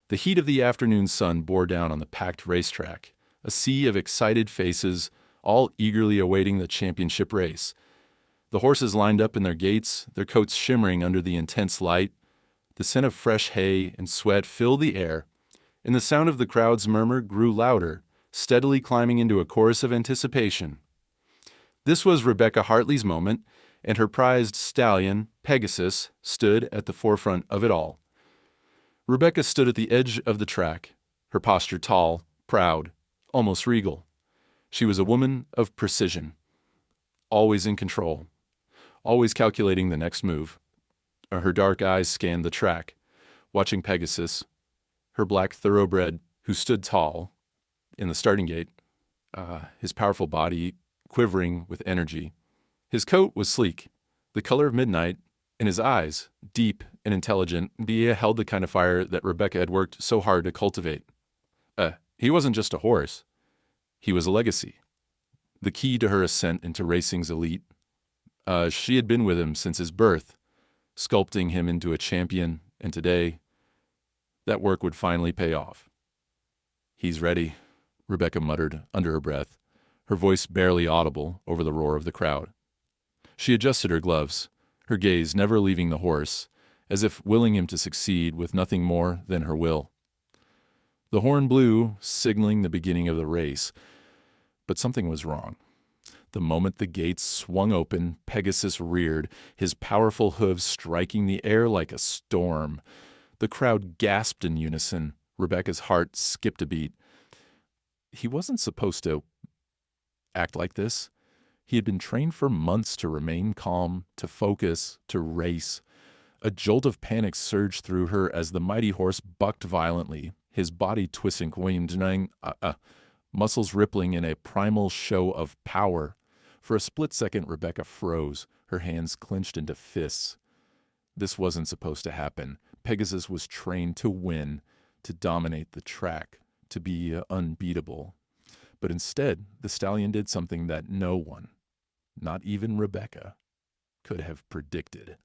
The heat of the afternoon sun bore down on the packed racetrack, a sea of excited faces, all eagerly awaiting the championship race. The horses lined up in their gates, their coats shimmering under the intense light. The scent of fresh hay and sweat filled the air, and the sound of the crowd's murmur grew louder, steadily climbing into a chorus of anticipation. This was Rebecca Hartley's moment, and her prized stallion, Pegasus, stood at the forefront of it all. Rebecca stood at the edge of the track, her posture tall, proud, almost regal. She was a woman of precision, always in control, always calculating the next move. Her dark eyes scanned the track, watching Pegasus, her black thoroughbred, who stood tall in the starting gate, his powerful body quivering with energy. His coat was sleek, the color of midnight, and his eyes, deep and intelligent, held the kind of fire that Rebecca had worked so hard to cultivate. He wasn't just a horse. He was a legacy, the key to her ascent into racing's elite. She had been with him since his birth, sculpting him into a champion, and today, that work would finally pay off. "He's ready," Rebecca muttered under her breath, her voice barely audible over the roar of the crowd. She adjusted her gloves, her gaze never leaving the horse, as if willing him to succeed with nothing more than her will. The horn blew, signaling the beginning of the race, but something was wrong. The moment the gates swung open, Pegasus reared, his powerful hooves striking the air like a storm. The crowd gasped in unison. Rebecca's heart skipped a beat. He wasn't supposed to act like this. He had been trained for months to remain calm, to focus, to race. A jolt of panic surged through her as the mighty horse bucked violently, his body twisting, muscles rippling in a primal show of power. For a split second, Rebecca froze, her hands clenched into fists. This wasn't supposed to happen. Pegasus was trained to win, to dominate the track, to be unbeatable. But instead, the stallion did something that no one, not even Rebecca, could have predicted.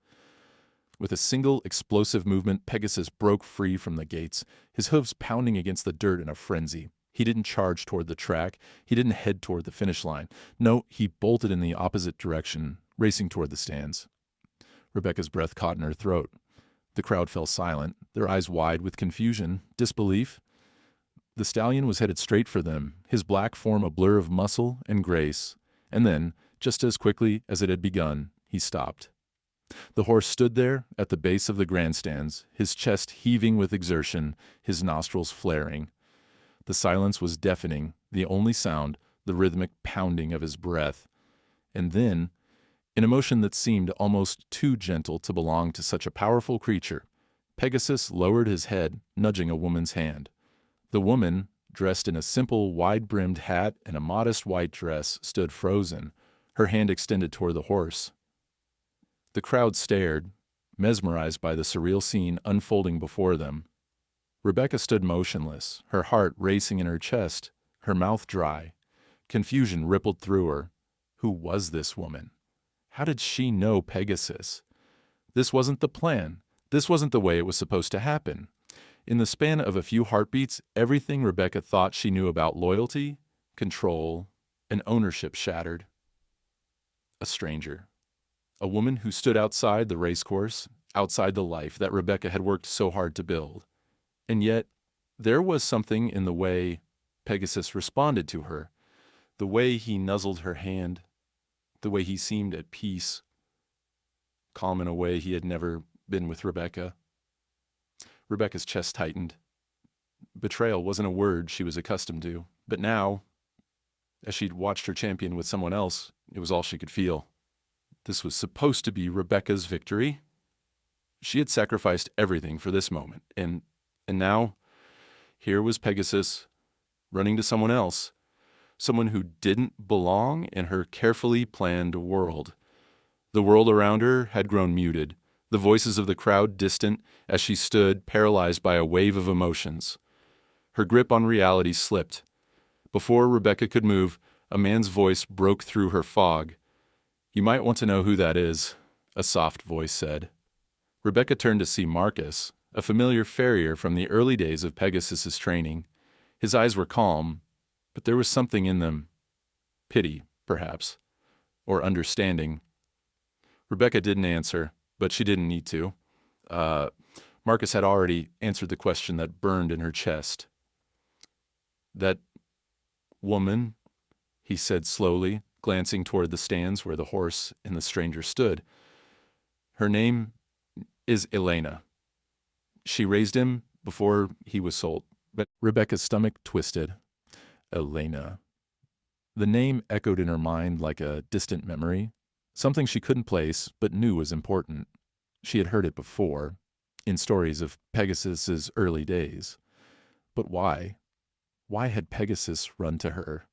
With a single explosive movement, Pegasus broke free from the gates, his hooves pounding against the dirt in a frenzy. He didn't charge toward the track. He didn't head toward the finish line. No, he bolted in the opposite direction, racing toward the stands. Rebecca's breath caught in her throat. The crowd fell silent, their eyes wide with confusion, disbelief. The stallion was headed straight for them, his black form a blur of muscle and grace. And then, just as quickly as it had begun, he stopped. The horse stood there at the base of the grandstands, his chest heaving with exertion, his nostrils flaring. The silence was deafening, the only sound, the rhythmic pounding of his breath. And then, in a motion that seemed almost too gentle to belong to such a powerful creature, Pegasus lowered his head, nudging a woman's hand. The woman, dressed in a simple, wide-brimmed hat and a modest white dress, stood frozen, her hand extended toward the horse. The crowd stared, mesmerized by the surreal scene unfolding before them. Rebecca stood motionless, her heart racing in her chest, her mouth dry. Confusion rippled through her. Who was this woman? How did she know Pegasus? This wasn't the plan. This wasn't the way it was supposed to happen. In the span of a few heartbeats, everything Rebecca thought she knew about loyalty, control, and ownership shattered. A stranger. A woman who stood outside the racecourse, outside the life that Rebecca had worked so hard to build. And yet, there was something in the way Pegasus responded to her, the way he nuzzled her hand, the way he seemed at peace, calm in a way he had never been with Rebecca. Rebecca's chest tightened. Betrayal wasn't a word she was accustomed to, but now, as she'd watched her champion with someone else, it was all she could feel. This was supposed to be Rebecca's victory. She had sacrificed everything for this moment, and now, here was Pegasus, running to someone else, someone who didn't belong in her carefully planned world. The world around her had grown muted, the voices of the crowd distant as she stood paralyzed by a wave of emotions. Her grip on reality slipped. Before Rebecca could move, a man's voice broke through her fog. "You might want to know who that is," a soft voice said. Rebecca turned to see Marcus, a familiar farrier from the early days of Pegasus's training. His eyes were calm, but there was something in them. Pity, perhaps, or understanding. Rebecca didn't answer, but she didn't need to. Marcus had already answered the question that burned in her chest. "That woman," he said slowly, glancing toward the stands where the horse and the stranger stood. "Her name is Elena. She raised him before he was sold." But Rebecca's stomach twisted. Elena. The name echoed in her mind like a distant memory, something she couldn't place but knew was important. She had heard it before, in stories of Pegasus's early days. But why? Why had Pegasus run to her,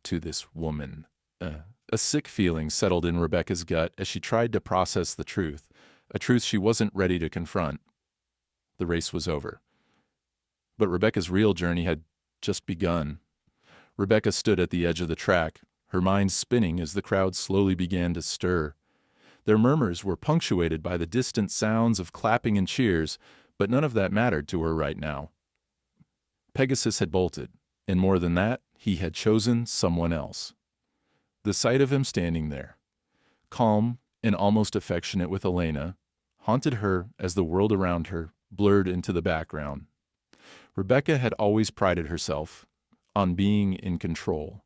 to this woman? A sick feeling settled in Rebecca's gut as she tried to process the truth, a truth she wasn't ready to confront. The race was over. But Rebecca's real journey had just begun. Rebecca stood at the edge of the track, her mind spinning as the crowd slowly began to stir. Their murmurs were punctuated by the distant sounds of clapping and cheers, but none of that mattered to her right now. Pegasus had bolted, and more than that, he had chosen someone else. The sight of him standing there, calm and almost affectionate with Elena, haunted her as the world around her blurred into the background. Rebecca had always prided herself on being in control.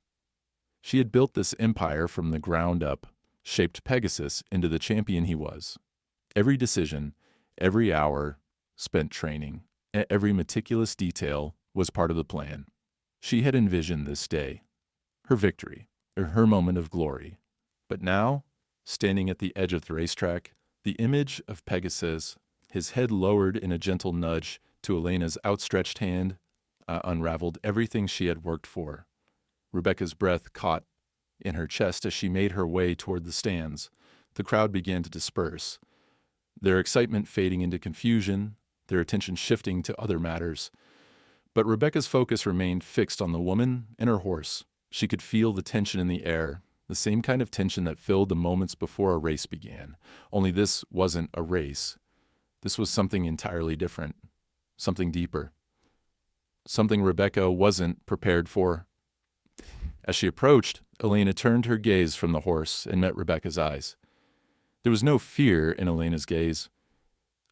She had built this empire from the ground up, shaped Pegasus into the champion he was. Every decision, every hour spent training, every meticulous detail was part of the plan. She had envisioned this day, her victory, her moment of glory. But now, standing at the edge of the racetrack, the image of Pegasus, his head lowered in a gentle nudge to Elena's outstretched hand, unraveled everything she had worked for. Rebecca's breath caught in her chest as she made her way toward the stands. The crowd began to disperse, their excitement fading into confusion, their attention shifting to other matters. But Rebecca's focus remained fixed on the woman and her horse. She could feel the tension in the air, the same kind of tension that filled the moments before a race began. Only this wasn't a race. This was something entirely different, something deeper, something Rebecca wasn't prepared for. As she approached, Elena turned her gaze from the horse and met Rebecca's eyes. There was no fear in Elena's gaze,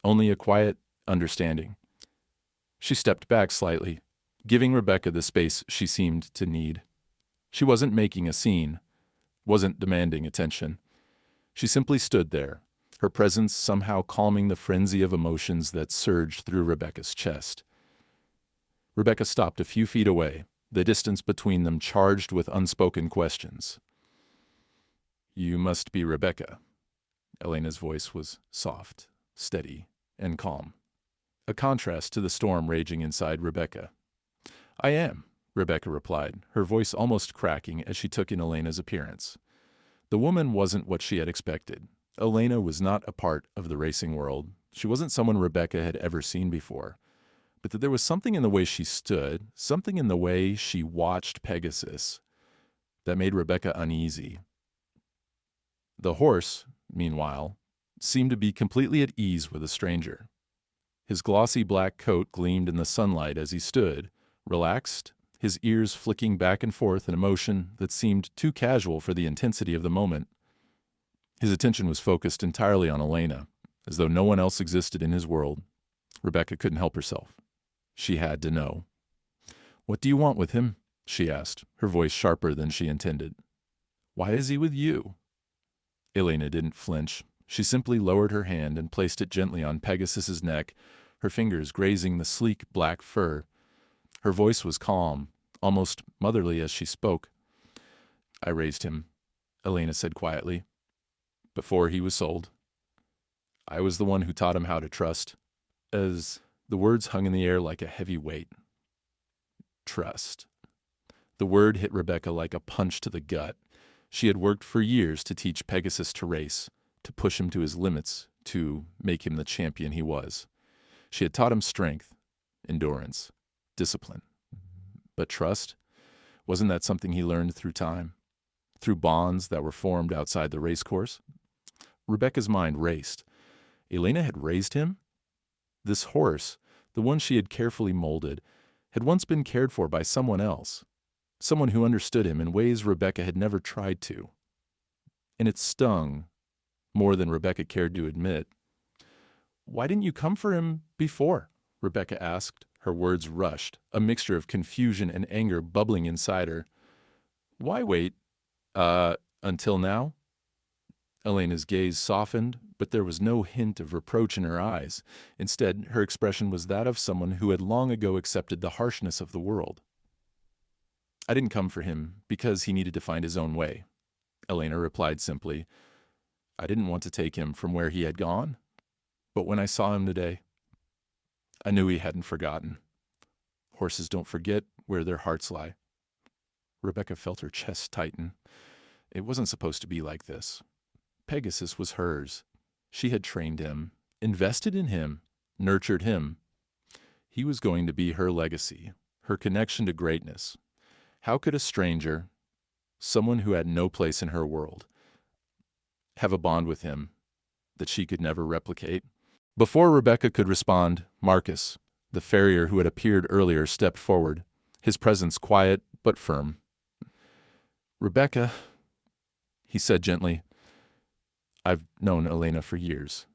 only a quiet understanding. She stepped back slightly, giving Rebecca the space she seemed to need. She wasn't making a scene, wasn't demanding attention. She simply stood there, her presence somehow calming the frenzy of emotions that surged through Rebecca's chest. Rebecca stopped a few feet away, the distance between them charged with unspoken questions. "You must be Rebecca." Elena's voice was soft, steady, and calm, a contrast to the storm raging inside Rebecca. "I am," Rebecca replied, her voice almost cracking as she took in Elena's appearance. The woman wasn't what she had expected. Elena was not a part of the racing world. She wasn't someone Rebecca had ever seen before. But there was something in the way she stood, something in the way she watched Pegasus, that made Rebecca uneasy. The horse, meanwhile, seemed to be completely at ease with a stranger. His glossy black coat gleamed in the sunlight as he stood, relaxed, his ears flicking back and forth in a motion that seemed too casual for the intensity of the moment. His attention was focused entirely on Elena, as though no one else existed in his world. Rebecca couldn't help herself. She had to know. "What do you want with him?" she asked, her voice sharper than she intended. "Why is he with you?" Elena didn't flinch. She simply lowered her hand and placed it gently on Pegasus's neck, her fingers grazing the sleek black fur. Her voice was calm, almost motherly as she spoke. "I raised him," Elena said quietly, "before he was sold. I was the one who taught him how to trust." As the words hung in the air like a heavy weight. Trust. The word hit Rebecca like a punch to the gut. She had worked for years to teach Pegasus to race, to push him to his limits, to make him the champion he was. She had taught him strength, endurance, discipline. But trust? Wasn't that something he learned through time? Through bonds that were formed outside the racecourse? Rebecca's mind raced. Elena had raised him? This horse, the one she had carefully molded, had once been cared for by someone else, someone who understood him in ways Rebecca had never tried to. And it stung, more than Rebecca cared to admit. "Why didn't you come for him before?" Rebecca asked. Her words rushed, a mixture of confusion and anger bubbling inside her. "Why wait, until now?" Elena's gaze softened, but there was no hint of reproach in her eyes. Instead, her expression was that of someone who had long ago accepted the harshness of the world. "I didn't come for him because he needed to find his own way," Elena replied simply. "I didn't want to take him from where he had gone. But when I saw him today, I knew he hadn't forgotten. Horses don't forget where their hearts lie." Rebecca felt her chest tighten. It wasn't supposed to be like this. Pegasus was hers. She had trained him, invested in him, nurtured him. He was going to be her legacy, her connection to greatness. How could a stranger, someone who had no place in her world, have a bond with him that she could never replicate? Before Rebecca could respond, Marcus, the farrier who had appeared earlier, stepped forward, his presence quiet but firm. "Rebecca," he said gently, "I've known Elena for years.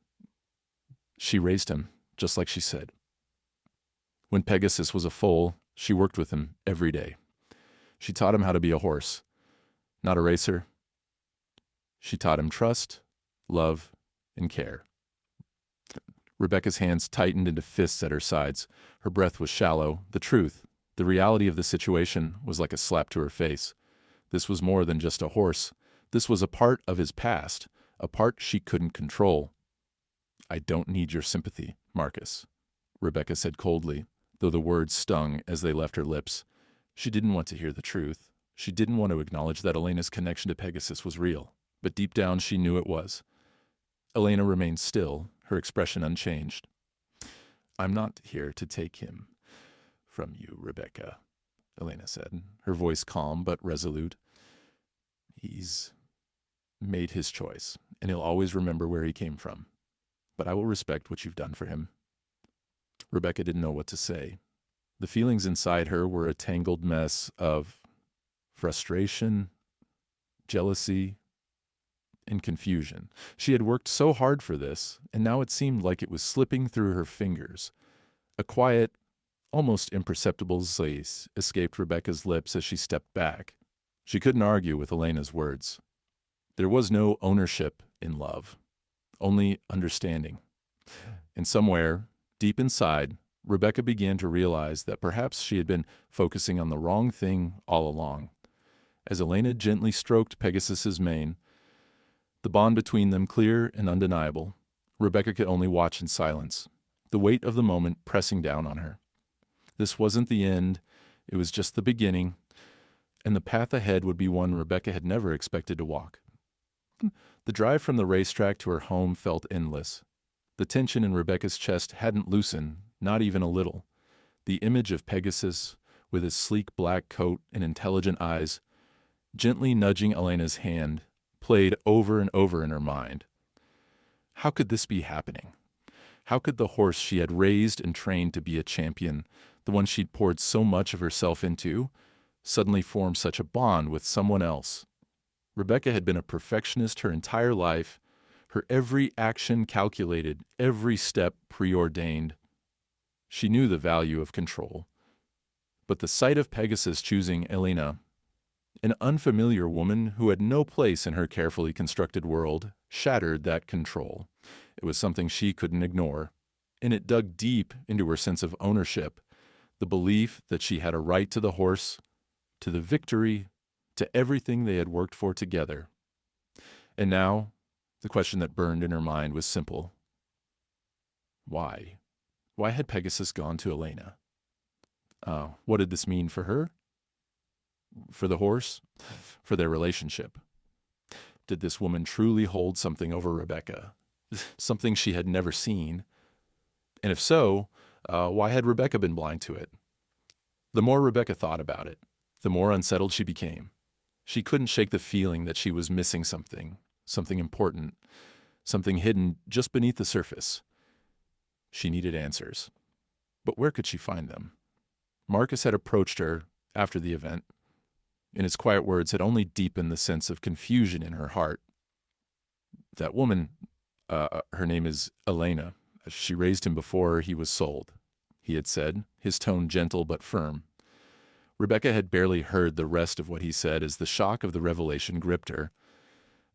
She raised him, just like she said. When Pegasus was a foal, she worked with him every day. She taught him how to be a horse, not a racer. She taught him trust, love, and care." Rebecca's hands tightened into fists at her sides. Her breath was shallow. The truth, the reality of the situation, was like a slap to her face. This was more than just a horse. This was a part of his past, a part she couldn't control. "I don't need your sympathy, Marcus," Rebecca said coldly, though the words stung as they left her lips. She didn't want to hear the truth. She didn't want to acknowledge that Elena's connection to Pegasus was real, but deep down she knew it was. Elena remained still, her expression unchanged. "I'm not here to take him from you, Rebecca," Elena said, her voice calm but resolute. "He's made his choice, and he'll always remember where he came from. But I will respect what you've done for him." Rebecca didn't know what to say. The feelings inside her were a tangled mess of frustration, jealousy, and confusion. She had worked so hard for this, and now it seemed like it was slipping through her fingers. A quiet, almost imperceptible zest escaped Rebecca's lips as she stepped back. She couldn't argue with Elena's words. There was no ownership in love, only understanding. And somewhere, deep inside, Rebecca began to realize that perhaps she had been focusing on the wrong thing all along. As Elena gently stroked Pegasus's mane, the bond between them clear and undeniable, Rebecca could only watch in silence, the weight of the moment pressing down on her. This wasn't the end, it was just the beginning, and the path ahead would be one Rebecca had never expected to walk. The drive from the racetrack to her home felt endless. The tension in Rebecca's chest hadn't loosened, not even a little. The image of Pegasus, with his sleek black coat and intelligent eyes, gently nudging Elena's hand, played over and over in her mind. How could this be happening? How could the horse she had raised and trained to be a champion, the one she'd poured so much of herself into, suddenly form such a bond with someone else? Rebecca had been a perfectionist her entire life, her every action calculated, every step preordained. She knew the value of control. But the sight of Pegasus choosing Elena, an unfamiliar woman who had no place in her carefully constructed world, shattered that control. It was something she couldn't ignore, and it dug deep into her sense of ownership, the belief that she had a right to the horse, to the victory, to everything they had worked for together. And now, the question that burned in her mind was simple. Why? Why had Pegasus gone to Elena? What did this mean for her? For the horse? For their relationship? Did this woman truly hold something over Rebecca? Something she had never seen? And if so, why had Rebecca been blind to it? The more Rebecca thought about it, the more unsettled she became. She couldn't shake the feeling that she was missing something important, something hidden just beneath the surface. She needed answers. But where could she find them? Marcus had approached her after the event, and his quiet words had only deepened the sense of confusion in her heart. That woman, her name is Elena. She raised him before he was sold, he had said, his tone gentle but firm. Rebecca had barely heard the rest of what he said as the shock of the revelation gripped her.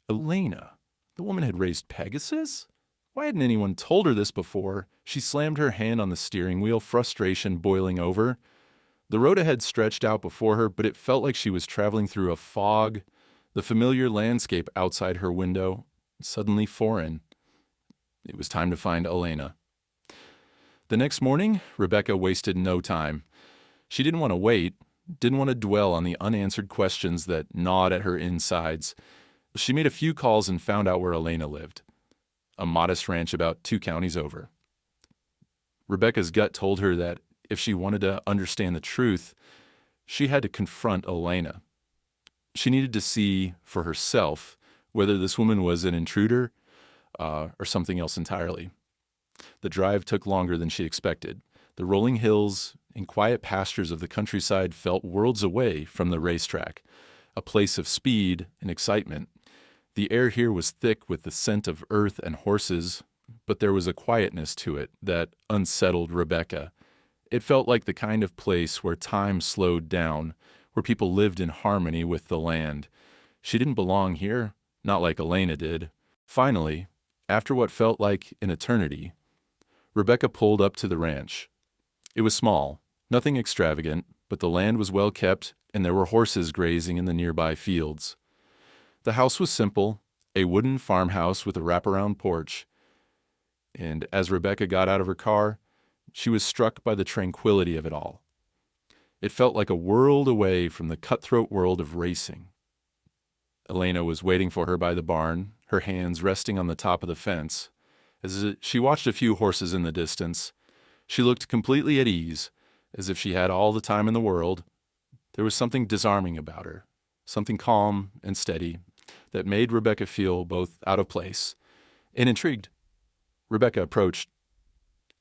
Elena? The woman had raised Pegasus? Why hadn't anyone told her this before? She slammed her hand on the steering wheel, frustration boiling over. The road ahead stretched out before her, but it felt like she was traveling through a fog, the familiar landscape outside her window, suddenly foreign. It was time to find Elena. The next morning, Rebecca wasted no time. She didn't want to wait, didn't want to dwell on the unanswered questions that gnawed at her insides. She made a few calls and found out where Elena lived. A modest ranch about 2 counties over. Rebecca's gut told her that if she wanted to understand the truth, she had to confront Elena. She needed to see for herself whether this woman was an intruder or something else entirely. The drive took longer than she expected. The rolling hills and quiet pastures of the countryside felt worlds away from the racetrack, a place of speed and excitement. The air here was thick with the scent of earth and horses, but there was a quietness to it that unsettled Rebecca. It felt like the kind of place where time slowed down, where people lived in harmony with the land. She didn't belong here, not like Elena did. Finally, after what felt like an eternity, Rebecca pulled up to the ranch. It was small, nothing extravagant, but the land was well kept and there were horses grazing in the nearby fields. The house was simple, a wooden farmhouse with a wraparound porch. And as Rebecca got out of her car, she was struck by the tranquility of it all. It felt like a world away from the cutthroat world of racing. Elena was waiting for her by the barn, her hands resting on the top of the fence. As she watched a few horses in the distance, she looked completely at ease, as if she had all the time in the world. There was something disarming about her, something calm and steady, that made Rebecca feel both out of place and intrigued. Rebecca approached,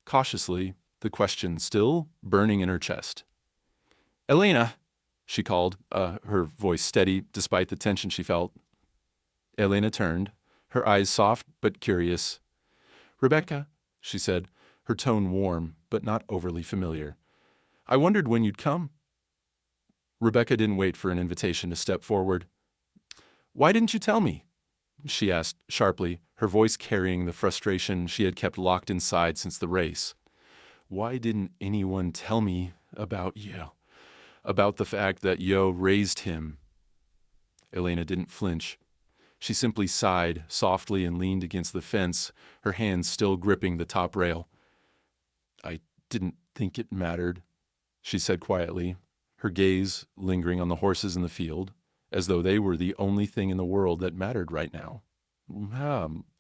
cautiously, the question still burning in her chest. "Elena," she called, her voice steady despite the tension she felt. Elena turned, her eyes soft but curious. "Rebecca," she said, her tone warm but not overly familiar. "I wondered when you'd come." Rebecca didn't wait for an invitation to step forward. "Why didn't you tell me?" she asked sharply, her voice carrying the frustration she had kept locked inside since the race. "Why didn't anyone tell me about you? About the fact that Yo raised him?" Elena didn't flinch. She simply sighed softly and leaned against the fence, her hands still gripping the top rail. "I didn't think it mattered," she said quietly, her gaze lingering on the horses in the field, as though they were the only thing in the world that mattered right now.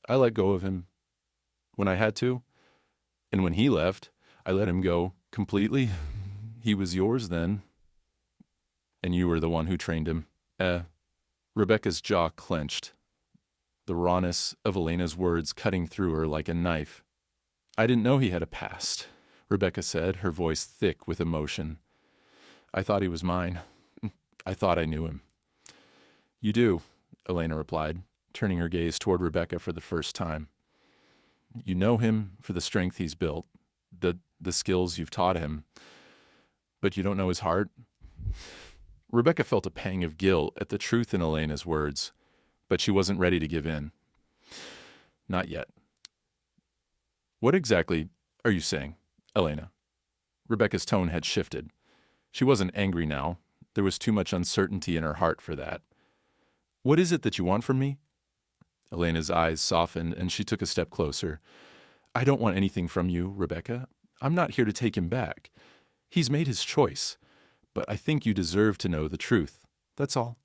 I let go of him when I had to, and when he left, I let him go completely. He was yours then, and you were the one who trained him." Rebecca's jaw clenched, the rawness of Elena's words cutting through her like a knife. "I didn't know he had a past," Rebecca said, her voice thick with emotion. "I thought he was mine. I thought I knew him." "You do," Elena replied, turning her gaze toward Rebecca for the first time. "You know him for the strength he's built, the skills you've taught him, but you don't know his heart." Rebecca felt a pang of guilt at the truth in Elena's words, but she wasn't ready to give in. Not yet. "What exactly are you saying, Elena?" Rebecca's tone had shifted. She wasn't angry now. There was too much uncertainty in her heart for that. "What is it that you want from me?" Elena's eyes softened, and she took a step closer. "I don't want anything from you, Rebecca. I'm not here to take him back. He's made his choice. But I think you deserve to know the truth. That's all."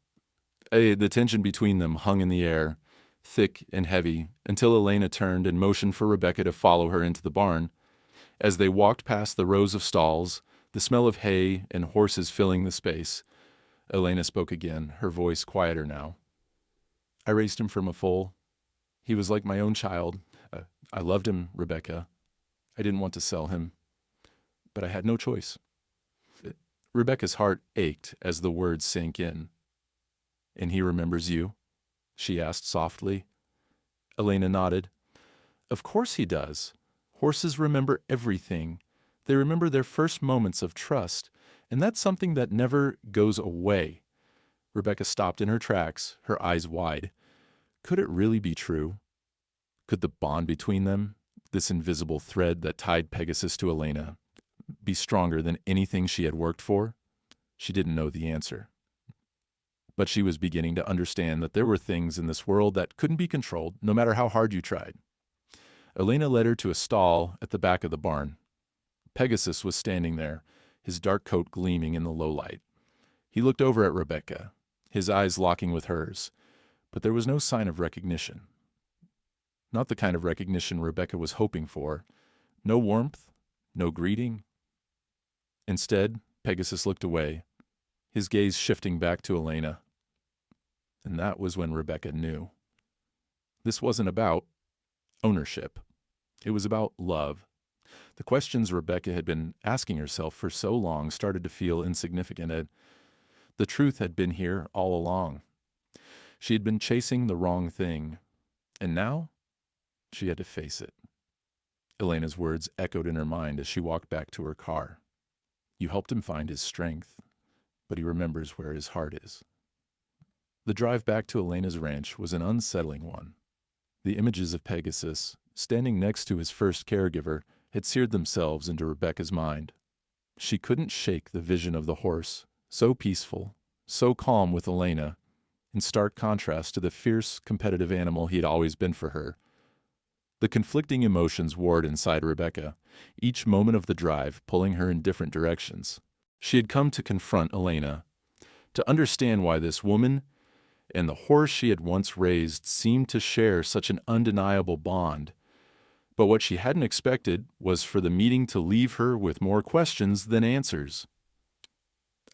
The tension between them hung in the air, thick and heavy, until Elena turned and motioned for Rebecca to follow her into the barn. As they walked past the rows of stalls, the smell of hay and horses filling the space, Elena spoke again, her voice quieter now. "I raised him from a foal. He was like my own child. I loved him, Rebecca. I didn't want to sell him, but I had no choice. Rebecca's heart ached as the words sank in. And he remembers you? She asked softly. Elena nodded. Of course he does. Horses remember everything. They remember their first moments of trust, and that's something that never goes away. Rebecca stopped in her tracks, her eyes wide. Could it really be true? Could the bond between them, this invisible thread that tied Pegasus to Elena, be stronger than anything she had worked for? She didn't know the answer. But she was beginning to understand that there were things in this world that couldn't be controlled, no matter how hard you tried. Elena led her to a stall at the back of the barn. Pegasus was standing there, his dark coat gleaming in the low light. He looked over at Rebecca, his eyes locking with hers, but there was no sign of recognition. Not the kind of recognition Rebecca was hoping for. No warmth, no greeting. Instead, Pegasus looked away, his gaze shifting back to Elena. And that was when Rebecca knew. This wasn't about ownership. It was about love. The questions Rebecca had been asking herself for so long started to feel insignificant. The truth had been here all along. She had been chasing the wrong thing, and now she had to face it. Elena's words echoed in her mind as she walked back to her car. You helped him find his strength, but he remembers where his heart is. The drive back to Elena's ranch was an unsettling one. The images of Pegasus, standing next to his first caregiver, had seared themselves into Rebecca's mind. She couldn't shake the vision of the horse, so peaceful, so calm with Elena, in stark contrast to the fierce, competitive animal he had always been for her. The conflicting emotions warred inside Rebecca, each moment of the drive pulling her in different directions. She had come to confront Elena, to understand why this woman and the horse she had once raised seemed to share such an undeniable bond. But what she hadn't expected was for the meeting to leave her with more questions than answers.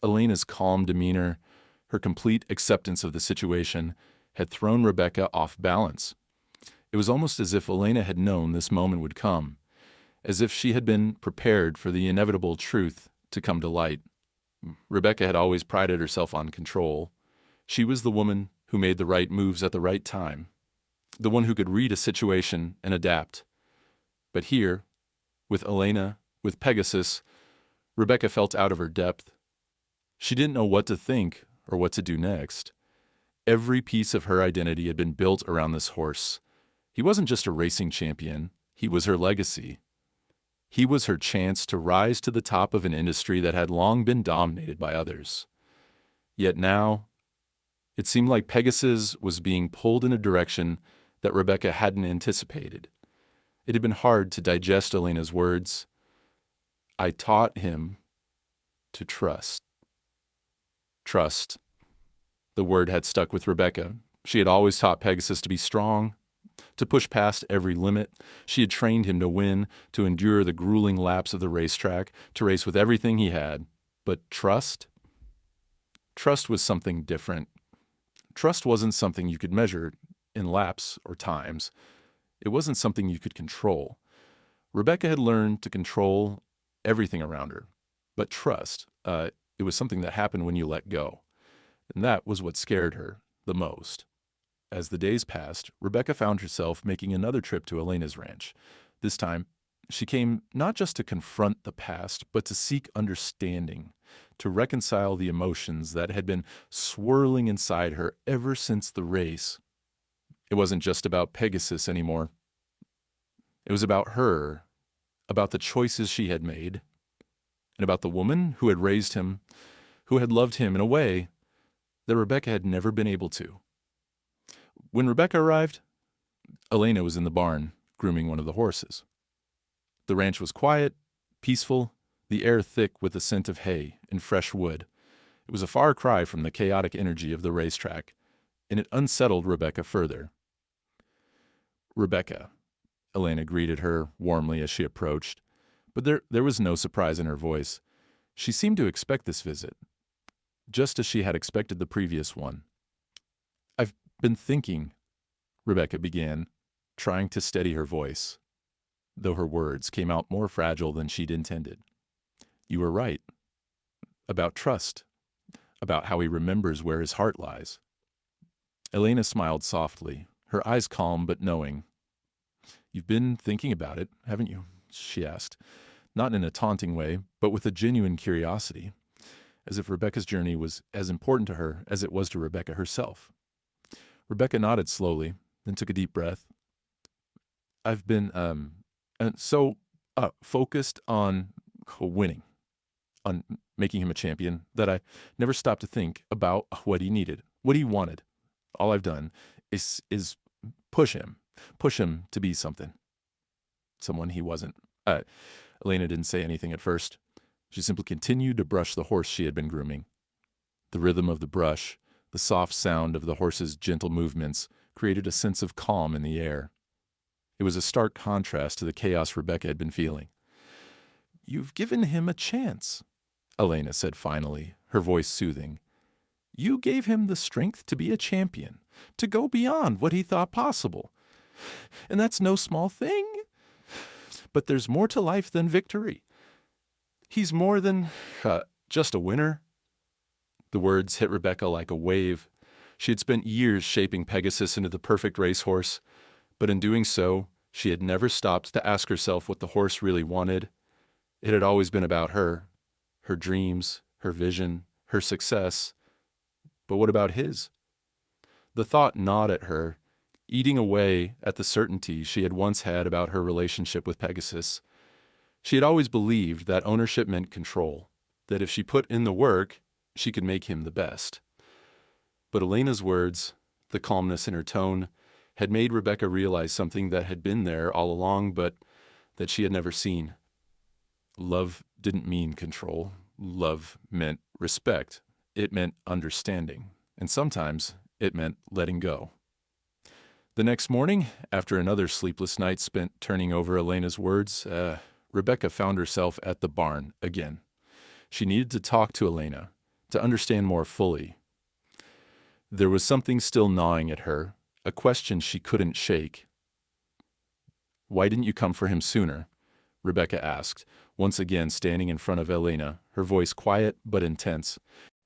Elena's calm demeanor, her complete acceptance of the situation, had thrown Rebecca off balance. It was almost as if Elena had known this moment would come, as if she had been prepared for the inevitable truth to come to light. Rebecca had always prided herself on control. She was the woman who made the right moves at the right time, the one who could read a situation and adapt. But here, with Elena, with Pegasus, Rebecca felt out of her depth. She didn't know what to think or what to do next. Every piece of her identity had been built around this horse. He wasn't just a racing champion, he was her legacy. He was her chance to rise to the top of an industry that had long been dominated by others. Yet now, it seemed like Pegasus was being pulled in a direction that Rebecca hadn't anticipated. It had been hard to digest Elena's words. I taught him to trust. Trust. The word had stuck with Rebecca. She had always taught Pegasus to be strong, to push past every limit. She had trained him to win, to endure the grueling laps of the racetrack, to race with everything he had. But trust? Trust was something different. Trust wasn't something you could measure in laps or times. It wasn't something you could control. Rebecca had learned to control everything around her. But trust, it was something that happened when you let go. And that was what scared her the most. As the days passed, Rebecca found herself making another trip to Elena's ranch. This time, she came not just to confront the past, but to seek understanding, to reconcile the emotions that had been swirling inside her ever since the race. It wasn't just about Pegasus anymore. It was about her, about the choices she had made, and about the woman who had raised him, who had loved him in a way that Rebecca had never been able to. When Rebecca arrived, Elena was in the barn, grooming one of the horses. The ranch was quiet, peaceful, the air thick with the scent of hay and fresh wood. It was a far cry from the chaotic energy of the racetrack, and it unsettled Rebecca further. Rebecca, Elena greeted her warmly as she approached, but there was no surprise in her voice. She seemed to expect this visit, just as she had expected the previous one. I've been thinking, Rebecca began, trying to steady her voice. though her words came out more fragile than she'd intended. You were right. About trust. About how he remembers where his heart lies. Elena smiled softly, her eyes calm but knowing. You've been thinking about it, haven't you? She asked, not in a taunting way, but with a genuine curiosity, as if Rebecca's journey was as important to her as it was to Rebecca herself. Rebecca nodded slowly, then took a deep breath. I've been so focused on winning, on making him a champion, that I never stopped to think about what he needed, what he wanted. All I've done is push him to be someone he wasn't. Elena didn't say anything at first. She simply continued to brush the horse she had been grooming. The rhythm of the brush, the soft sound of the horse's gentle movements, created a sense of calm in the air. It was a stark contrast to the chaos Rebecca had been feeling. You've given him a chance, Elena said finally, her voice soothing. You gave him the strength to be a champion, to go beyond what he thought possible. And that's no small thing. But there's more to life than victory. He's more than just a winner. The words hit Rebecca like a wave. She had spent years shaping Pegasus into the perfect racehorse, but in doing so, she had never stopped to ask herself what the horse really wanted. It had always been about her dreams, her vision, her success. But what about his? The thought gnawed at her, eating away at the certainty she had once had about her relationship with Pegasus. She had always believed that ownership meant control, that if she put in the work, she could make him the best. But Elena's words, the calmness in her tone, had made Rebecca realize something that had been there all along, but that she had never seen. Love didn't mean control. Love meant respect. It meant understanding. And sometimes it meant letting go. The next morning, after another sleepless night spent turning over Elena's words, Rebecca found herself at the barn again. She needed to talk to Elena, to understand more fully. There was something still gnawing at her, a question she couldn't shake. Why didn't you come for him sooner? Rebecca asked, once again standing in front of Elena, her voice quiet but intense.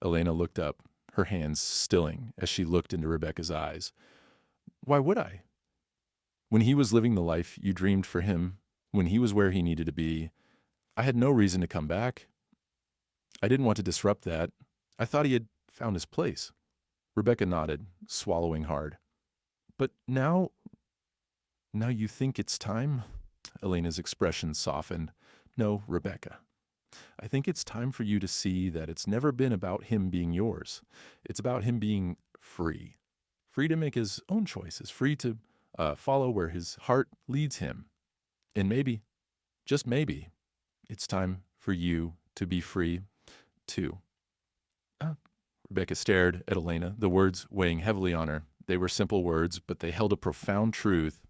Elena looked up, her hands stilling as she looked into Rebecca's eyes. Why would I? When he was living the life you dreamed for him, when he was where he needed to be, I had no reason to come back. I didn't want to disrupt that. I thought he had found his place. Rebecca nodded, swallowing hard. But now you think it's time? Elena's expression softened. No, Rebecca. I think it's time for you to see that it's never been about him being yours. It's about him being free. Free to make his own choices. Free to follow where his heart leads him. And maybe, just maybe, it's time for you to be free, too. Rebecca stared at Elena, the words weighing heavily on her. They were simple words, but they held a profound truth.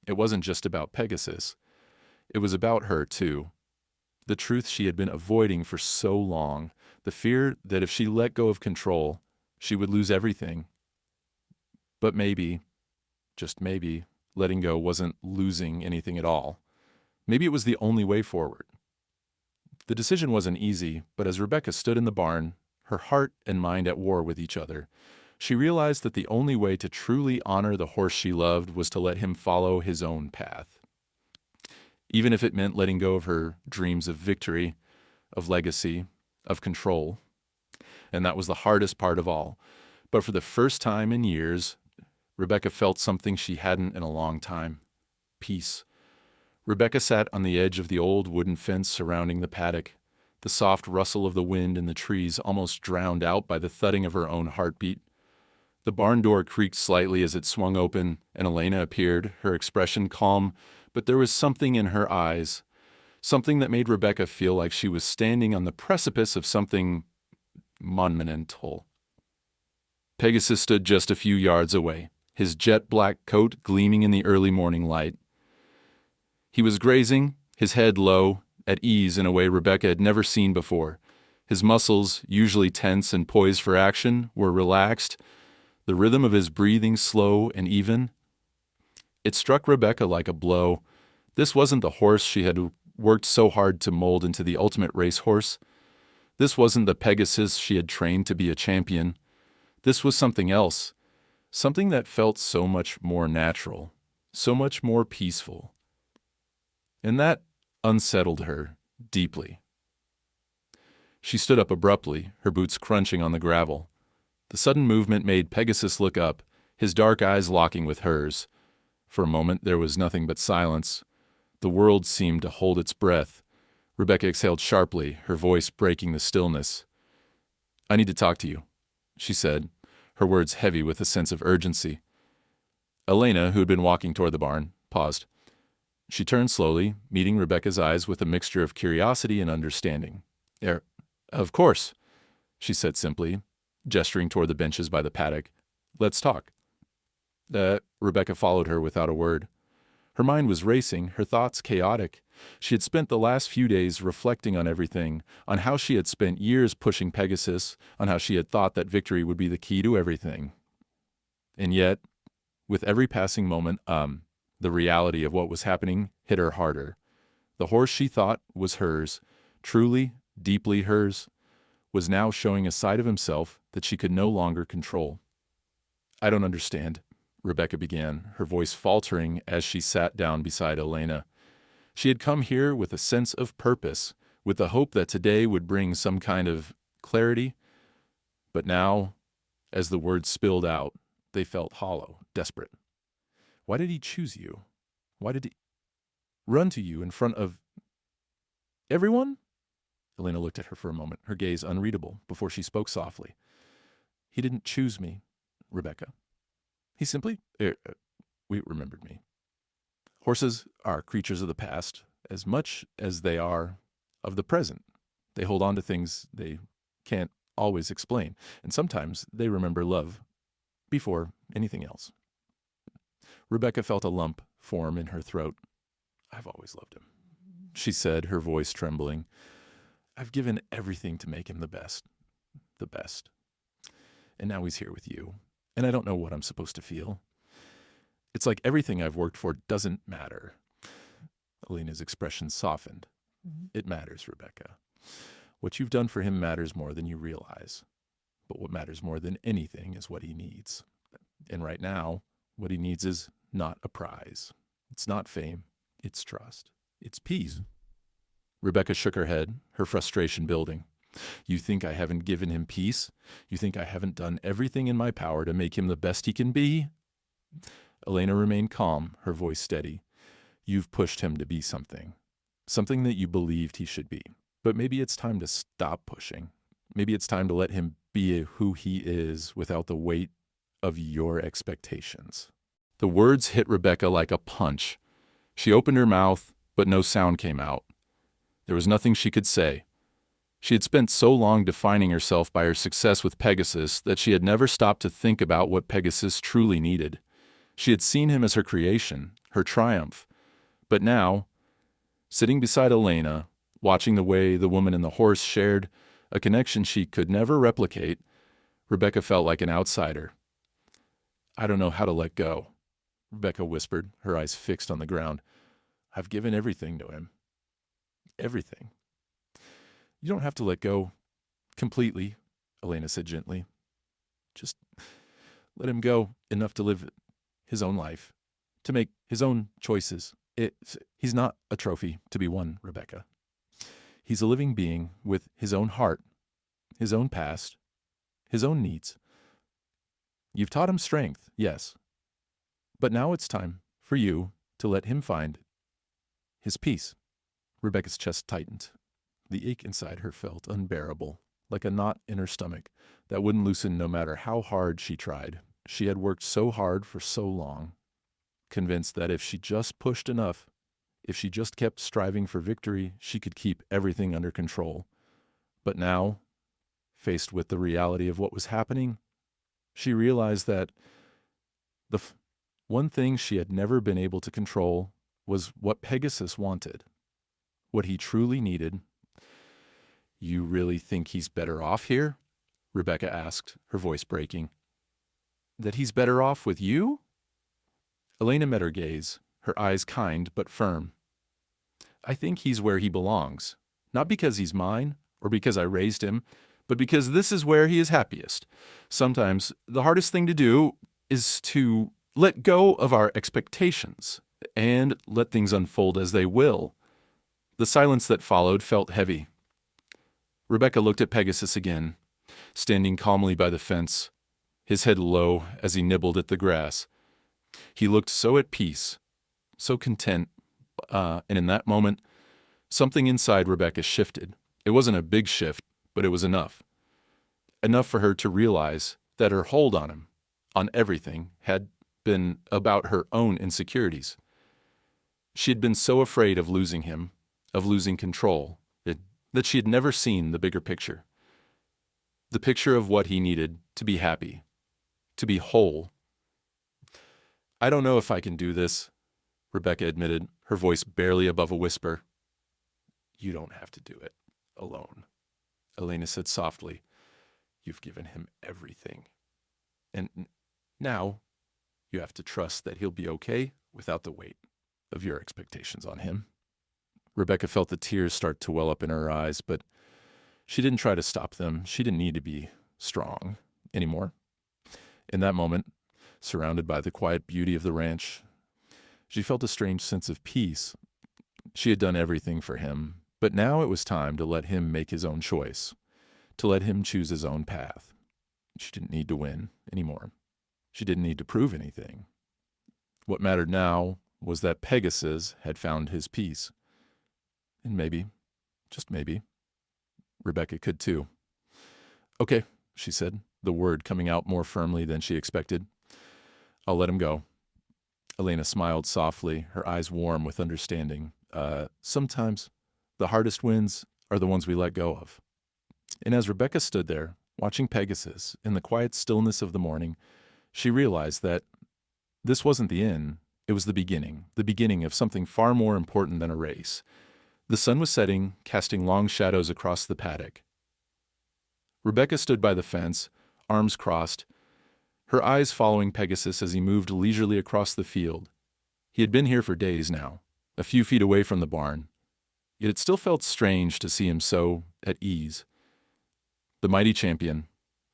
It wasn't just about Pegasus. It was about her, too. The truth she had been avoiding for so long, the fear that if she let go of control, she would lose everything. But maybe, just maybe, letting go wasn't losing anything at all. Maybe it was the only way forward. The decision wasn't easy, but as Rebecca stood in the barn, her heart and mind at war with each other, she realized that the only way to truly honor the horse she loved was to let him follow his own path. Even if it meant letting go of her dreams of victory, of legacy, of control. And that was the hardest part of all. But for the first time in years, Rebecca felt something she hadn't in a long time. Peace. Rebecca sat on the edge of the old wooden fence surrounding the paddock. The soft rustle of the wind in the trees almost drowned out by the thudding of her own heartbeat. The barn door creaked slightly as it swung open, and Elena appeared, her expression calm, but there was something in her eyes, something that made Rebecca feel like she was standing on the precipice of something monumental. Pegasus stood just a few yards away, his jet-black coat gleaming in the early morning light. He was grazing, his head low, at ease in a way Rebecca had never seen before. His muscles, usually tense and poised for action, were relaxed, the rhythm of his breathing slow and even. It struck Rebecca like a blow, This wasn't the horse she had worked so hard to mold into the ultimate racehorse. This wasn't the Pegasus she had trained to be a champion. This was something else, something that felt so much more natural, so much more peaceful. And that unsettled her deeply. She stood up abruptly, her boots crunching on the gravel. The sudden movement made Pegasus look up, his dark eyes locking with hers. For a moment there was nothing but silence. The world seemed to hold its breath. Rebecca exhaled sharply, her voice breaking the stillness. "I need to talk to you," she said, her words heavy with a sense of urgency. Elena, who had been walking toward the barn, paused. She turned slowly, meeting Rebecca's eyes with a mixture of curiosity and understanding. Of course," she said simply, gesturing toward the benches by the paddock. "Let's talk." Rebecca followed her without a word. Her mind was racing, her thoughts chaotic. She had spent the last few days reflecting on everything, on how she had spent years pushing Pegasus, on how she had thought that victory would be the key to everything. And yet, with every passing moment, the reality of what was happening hit her harder. The horse she thought was hers, truly, deeply hers, was now showing a side of himself that she could no longer control. "I don't understand," Rebecca began, her voice faltering as she sat down beside Elena. She had come here with a sense of purpose, with the hope that today would bring some kind of clarity. But now, as the words spilled out, they felt hollow, desperate. "Why did he choose you? Why did he run to you in front of everyone?" Elena looked at her for a moment, her gaze unreadable, before she spoke softly. "He didn't choose me, Rebecca. He simply remembered me. Horses are creatures of the past as much as they are of the present. They hold on to things they can't always explain, and sometimes they remember love before anything else." Rebecca felt a lump form in her throat. "I've always loved him," she said, her voice trembling. "I've given everything to make him the best. The best. And now he's here with you, and I don't know what I'm supposed to feel. It's like everything I've worked for doesn't matter." Elena's expression softened. "It matters, Rebecca. What you've done for him matters more than you realize. But what matters more than anything is what he needs. And right now, what he needs is not a prize. It's not fame. It's trust. It's peace." Rebecca shook her head, her frustration building. "You think I haven't given him peace? You think I haven't done everything in my power to make him the best he can be?" Elena remained calm, her voice steady. "You've pushed him to be something that you believed he should be. But maybe it's time to stop pushing. Maybe it's time to let him be who he is without the weight of your expectations." The words hit Rebecca like a punch. She opened her mouth, but no sound came out. There was nothing she could say. She had spent so long defining herself by her success with Pegasus that she had never stopped to think about what Pegasus truly needed. She had seen him as her creation, her triumph. But now, sitting beside Elena, watching the way the woman and the horse shared a connection she could never replicate, Rebecca felt like an outsider. "I don't know how to let go," Rebecca whispered, her eyes fixed on the ground. "I've given everything to him. Everything." "You don't have to let go completely," Elena said gently. "Just let him go enough to live his own life, to make his own choices. He's not a trophy to be won, Rebecca. He's a living being with his own heart, his own past, his own needs. You've taught him strength, yes, but now it's time for you to let him find his peace." Rebecca's chest tightened. The ache inside her felt unbearable, like a knot in her stomach that wouldn't loosen no matter how hard she tried. She had worked so hard for so long, convinced that if she just pushed enough, if she just kept striving for victory, she could keep everything under control. But now, faced with the reality of what was happening, she realized that the one thing she had never been able to control was what Pegasus wanted, what he truly needed. "You really think he's better off here?" Rebecca asked, her voice breaking. "That he's better off with you?" Elena met her gaze, her eyes kind but firm. I think he's where he belongs. Not because he's mine or because I raised him, but because this is where he is happiest. Sometimes the hardest thing to do is to let go of our expectations and let things unfold as they will. The silence that followed felt heavy. Rebecca looked at Pegasus again, standing calmly by the fence, his head low as he nibbled at the grass. He looked so at peace, so content, and in that moment, something inside Rebecca shifted. It wasn't a big shift, but it was enough. Enough for her to realize that her hold on him, on everything, had been about her own insecurities. She had been so afraid of losing him, of losing control, that she had never seen the bigger picture. The picture of what he needed to be happy, to be whole. I don't know if I can do this, Rebecca admitted, her voice barely above a whisper. You don't have to do it alone, Elena said softly. You've given him everything. And now you have to trust that he'll be okay without the weight of your expectations on him. Rebecca felt the tears start to well up in her eyes, but she didn't try to stop them. She didn't need to be strong anymore. In that moment, surrounded by the quiet beauty of the ranch, she felt a strange sense of peace. She had done everything for him, but now it was time to let him make his own choice, to let him choose his own path. She didn't need to win anymore. She didn't need to prove anything. What mattered now was that Pegasus had found his peace. And maybe, just maybe, Rebecca could too. Okay, she said, the word coming out more firmly than she expected. I'll let him go. Elena smiled softly, her eyes warm with understanding. Sometimes the hardest wins are the ones we let go of. And as Rebecca stood there, watching Pegasus in the quiet stillness of the morning, she realized that this wasn't the end, it was the beginning of something far more important than a race. The sun was setting, casting long shadows across the paddock. Rebecca stood by the fence, arms crossed, her eyes following Pegasus as he moved leisurely across the field. He had been here for days now, a few feet away from the barn, yet it still felt strange to see him so at ease. The mighty champion,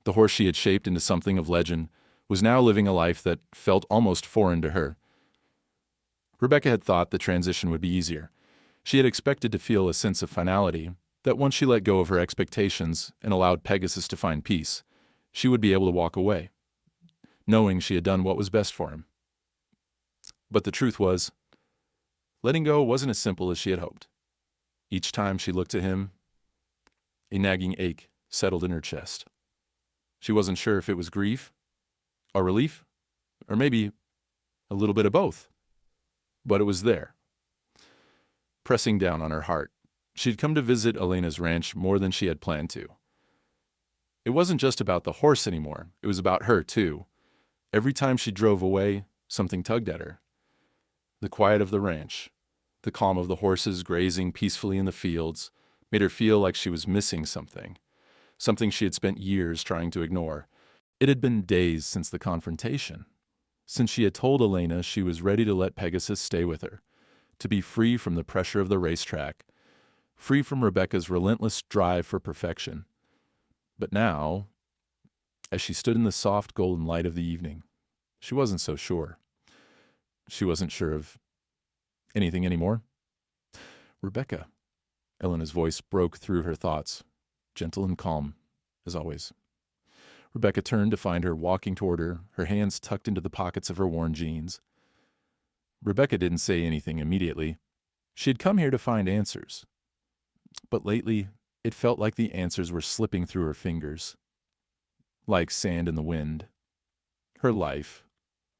the horse she had shaped into something of legend, was now living a life that felt almost foreign to her. Rebecca had thought the transition would be easier. She had expected to feel a sense of finality, that once she let go of her expectations and allowed Pegasus to find peace, she would be able to walk away, knowing she had done what was best for him. But the truth was, letting go wasn't as simple as she had hoped. Each time she looked at him, a nagging ache settled in her chest. She wasn't sure if it was grief, or relief, or maybe a little bit of both. But it was there, pressing down on her heart. She'd come to visit Elena's ranch more than she had planned to. It wasn't just about the horse anymore. It was about her, too. Every time she drove away, something tugged at her. The quiet of the ranch, the calm of the horses grazing peacefully in the fields, made her feel like she was missing something she had spent years trying to ignore. It had been days since the confrontation, since she had told Elena she was ready to let Pegasus stay with her, to be free from the pressure of the racetrack, free from Rebecca's relentless drive for perfection. But now, as she stood in the soft golden light of the evening, she wasn't so sure. She wasn't sure of anything anymore. Rebecca, Elena's voice broke through her thoughts, gentle and calm, as always. Rebecca turned to find her walking toward her, her hands tucked into the pockets of her worn jeans. Rebecca didn't say anything immediately. She had come here to find answers. But lately, it felt like the answers were slipping through her fingers, like sand in the wind. Her life,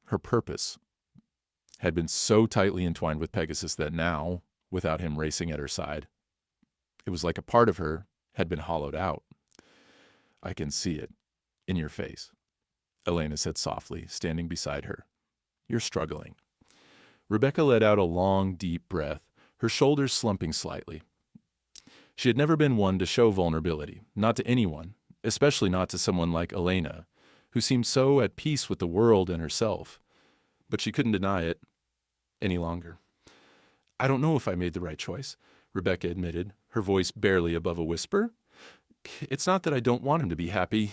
her purpose, had been so tightly entwined with Pegasus that now, without him racing at her side, it was like a part of her had been hollowed out. I can see it in your face, Elena said softly, standing beside her. You're struggling. Rebecca let out a long, deep breath, her shoulders slumping slightly. She had never been one to show vulnerability, not to anyone, especially not to someone like Elena, who seemed so at peace with the world and herself. But she couldn't deny it any longer. I don't know if I made the right choice, Rebecca admitted, her voice barely above a whisper. It's not that I don't want him to be happy.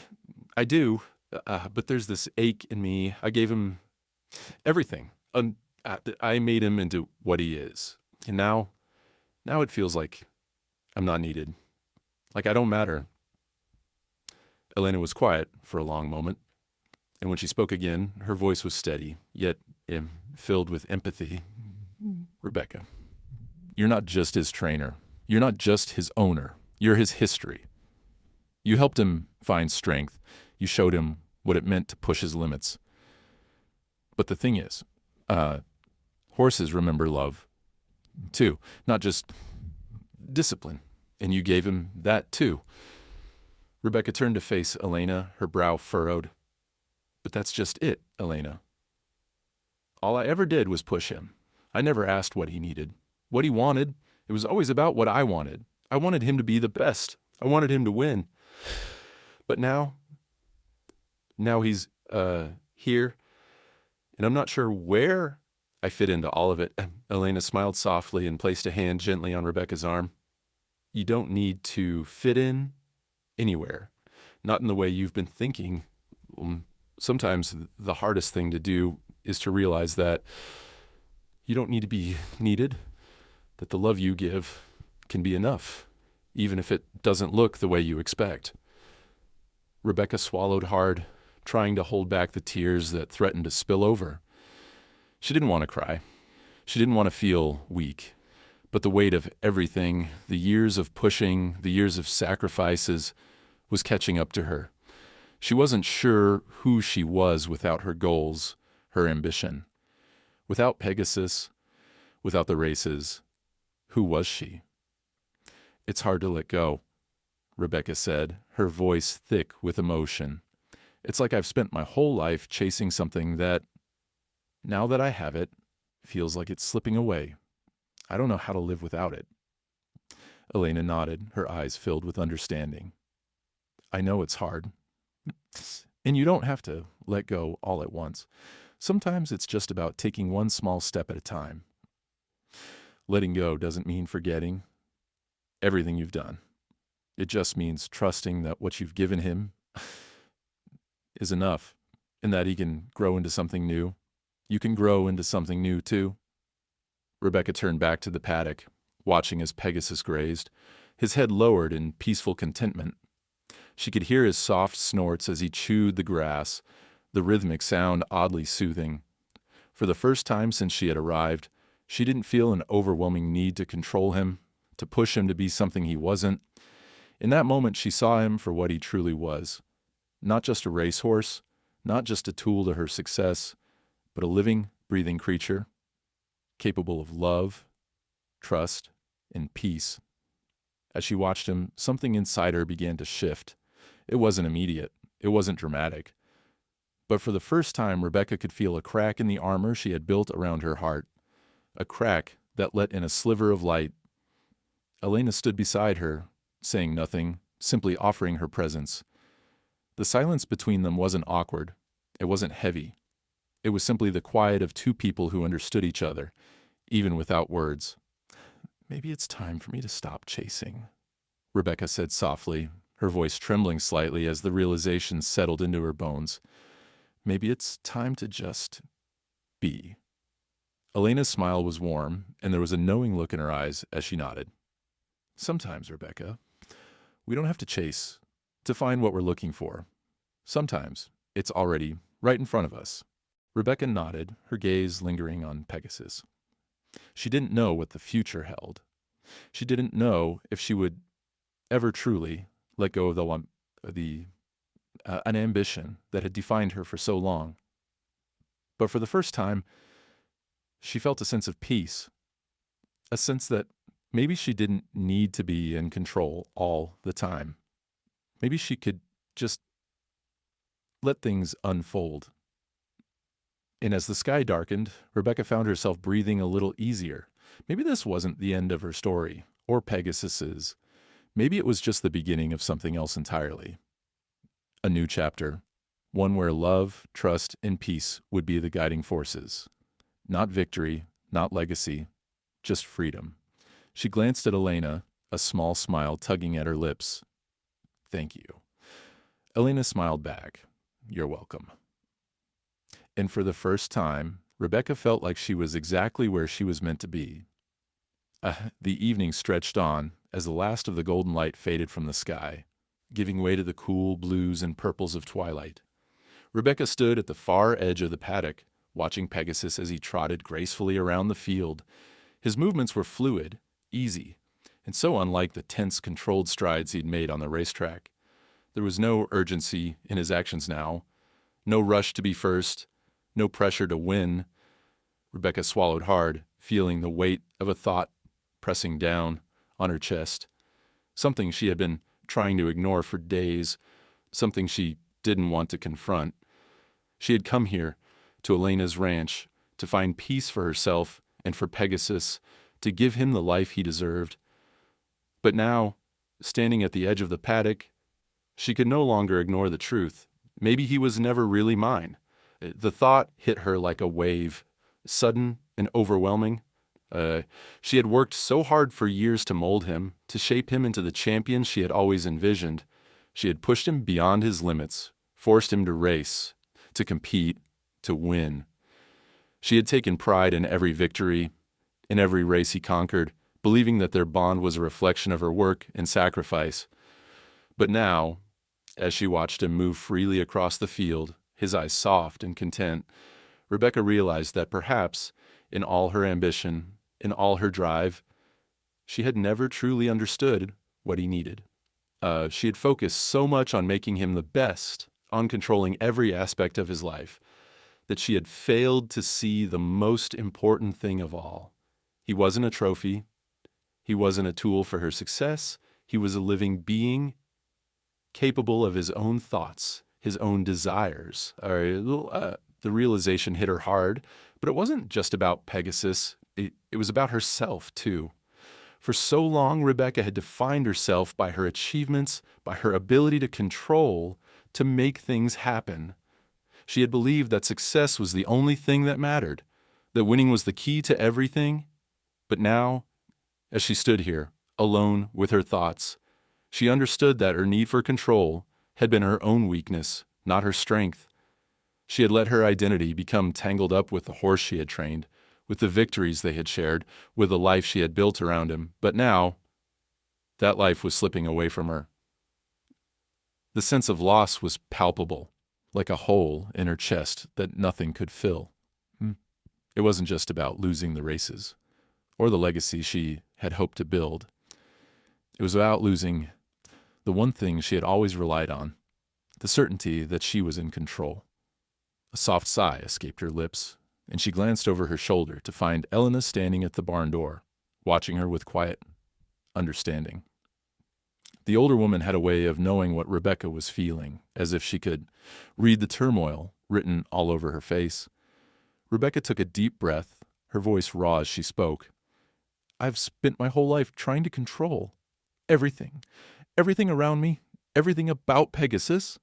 I do, but there's this ache in me. I gave him everything. I made him into what he is. And now it feels like I'm not needed. Like I don't matter. Elena was quiet for a long moment, and when she spoke again, her voice was steady, yet filled with empathy. Rebecca, you're not just his trainer. You're not just his owner. You're his history. You helped him find strength. You showed him what it meant to push his limits. But the thing is, horses remember love, too, not just discipline. And you gave him that, too. Rebecca turned to face Elena, her brow furrowed. But that's just it, Elena. All I ever did was push him. I never asked what he needed, what he wanted. It was always about what I wanted. I wanted him to be the best. I wanted him to win. But now he's here, and I'm not sure where I fit into all of it. Elena smiled softly and placed a hand gently on Rebecca's arm. You don't need to fit in anywhere, not in the way you've been thinking. Sometimes the hardest thing to do is to realize that you don't need to be needed, that the love you give can be enough, even if it doesn't look the way you expect. Rebecca swallowed hard, trying to hold back the tears that threatened to spill over. She didn't want to cry. She didn't want to feel weak. But the weight of everything, the years of pushing, the years of sacrifices, was catching up to her. She wasn't sure who she was without her goals, her ambition. Without Pegasus, without the races, who was she? It's hard to let go, Rebecca said, her voice thick with emotion. It's like I've spent my whole life chasing something that, now that I have it, feels like it's slipping away. I don't know how to live without it. Elena nodded, her eyes filled with understanding. I know it's hard. And you don't have to let go all at once. Sometimes it's just about taking one small step at a time. Letting go doesn't mean forgetting everything you've done. It just means trusting that what you've given him is enough and that he can grow into something new. You can grow into something new, too. Rebecca turned back to the paddock, watching as Pegasus grazed, his head lowered in peaceful contentment. She could hear his soft snorts as he chewed the grass, the rhythmic sound oddly soothing. For the first time since she had arrived, she didn't feel an overwhelming need to control him, to push him to be something he wasn't. In that moment, she saw him for what he truly was. Not just a racehorse, not just a tool to her success, but a living, breathing creature, capable of love, trust, and peace. As she watched him, something inside her began to shift. It wasn't immediate. It wasn't dramatic. But for the first time, Rebecca could feel a crack in the armor she had built around her heart, a crack that let in a sliver of light. Elena stood beside her, saying nothing, simply offering her presence. The silence between them wasn't awkward. It wasn't heavy. It was simply the quiet of two people who understood each other, even without words. Maybe it's time for me to stop chasing, Rebecca said softly, her voice trembling slightly as the realization settled into her bones. Maybe it's time to just be. Elena's smile was warm, and there was a knowing look in her eyes as she nodded. Sometimes, Rebecca, we don't have to chase to find what we're looking for. Sometimes it's already right in front of us. Rebecca nodded, her gaze lingering on Pegasus. She didn't know what the future held. She didn't know if she would ever truly let go of an ambition that had defined her for so long. But for the first time, she felt a sense of peace, a sense that maybe she didn't need to be in control all the time. Maybe she could just let things unfold. And as the sky darkened, Rebecca found herself breathing a little easier. Maybe this wasn't the end of her story, or Pegasus's. Maybe it was just the beginning of something else entirely. A new chapter, one where love, trust, and peace would be the guiding forces. Not victory, not legacy, just freedom. She glanced at Elena, a small smile tugging at her lips. "Thank you." Elena smiled back. "You're welcome." And for the first time, Rebecca felt like she was exactly where she was meant to be. The evening stretched on as the last of the golden light faded from the sky, giving way to the cool blues and purples of twilight. Rebecca stood at the far edge of the paddock, watching Pegasus as he trotted gracefully around the field. His movements were fluid, easy, and so unlike the tense, controlled strides he'd made on the racetrack. There was no urgency in his actions now, no rush to be first, no pressure to win. Rebecca swallowed hard, feeling the weight of a thought pressing down on her chest. Something she had been trying to ignore for days, something she didn't want to confront. She had come here, to Elena's ranch, to find peace for herself and for Pegasus, to give him the life he deserved. But now, standing at the edge of the paddock, she could no longer ignore the truth. Maybe he was never really mine. The thought hit her like a wave, sudden and overwhelming. She had worked so hard for years to mold him, to shape him into the champion she had always envisioned. She had pushed him beyond his limits, forced him to race, to compete, to win. She had taken pride in every victory, in every race he conquered, believing that their bond was a reflection of her work and sacrifice. But now, as she watched him move freely across the field, his eyes soft and content, Rebecca realized that perhaps, in all her ambition, in all her drive, she had never truly understood what he needed. She had focused so much on making him the best, on controlling every aspect of his life, that she had failed to see the most important thing of all. He wasn't a trophy. He wasn't a tool for her success. He was a living being, capable of his own thoughts, his own desires. The realization hit her hard, but it wasn't just about Pegasus. It was about herself, too. For so long, Rebecca had defined herself by her achievements, by her ability to control, to make things happen. She had believed that success was the only thing that mattered, that winning was the key to everything. But now, as she stood here, alone with her thoughts, she understood that her need for control had been her own weakness, not her strength. She had let her identity become tangled up with the horse she had trained, with the victories they had shared, with the life she had built around him. But now, that life was slipping away from her. The sense of loss was palpable, like a hole in her chest that nothing could fill. It wasn't just about losing the races, or the legacy she had hoped to build. It was about losing the one thing she had always relied on, the certainty that she was in control. A soft sigh escaped her lips, and she glanced over her shoulder to find Elena standing at the barn door, watching her with quiet understanding. The older woman had a way of knowing what Rebecca was feeling, as if she could read the turmoil written all over her face. Rebecca took a deep breath, her voice raw as she spoke. "I've spent my whole life trying to control everything around me, everything about Pegasus.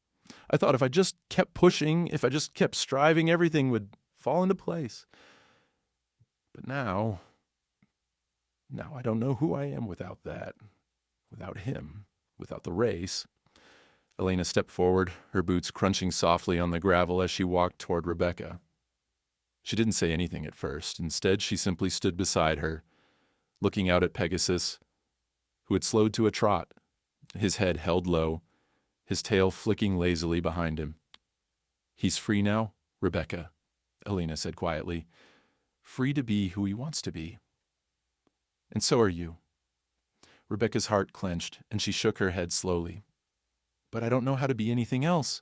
I thought if I just kept pushing, if I just kept striving, everything would fall into place. But now I don't know who I am without that, without him, without the race." Elena stepped forward, her boots crunching softly on the gravel as she walked toward Rebecca. She didn't say anything at first. Instead, she simply stood beside her, looking out at Pegasus, who had slowed to a trot, his head held low, his tail flicking lazily behind him. "He's free now, Rebecca," Elena said quietly. "Free to be who he wants to be. And so are you." Rebecca's heart clenched, and she shook her head slowly. "But I don't know how to be anything else.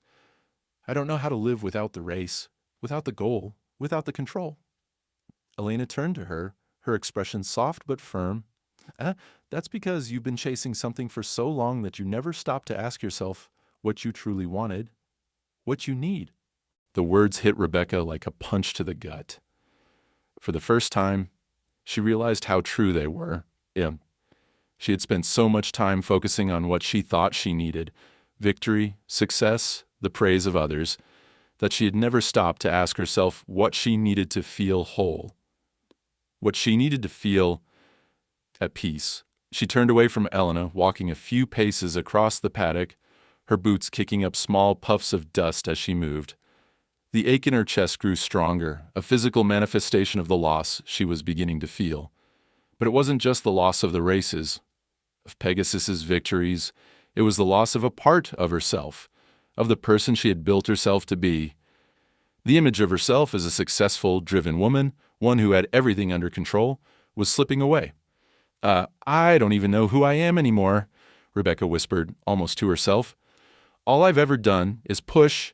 I don't know how to live without the race, without the goal, without the control." Elena turned to her, her expression soft but firm. That's because you've been chasing something for so long that you never stopped to ask yourself what you truly wanted, what you need." The words hit Rebecca like a punch to the gut. For the first time, she realized how true they were. She had spent so much time focusing on what she thought she needed, victory, success, the praise of others, that she had never stopped to ask herself what she needed to feel whole. What she needed to feel at peace. She turned away from Elena, walking a few paces across the paddock, her boots kicking up small puffs of dust as she moved. The ache in her chest grew stronger, a physical manifestation of the loss she was beginning to feel. But it wasn't just the loss of the races, of Pegasus's victories. It was the loss of a part of herself, of the person she had built herself to be. The image of herself as a successful, driven woman, one who had everything under control, was slipping away. I don't even know who I am anymore," Rebecca whispered, almost to herself. "All I've ever done is push,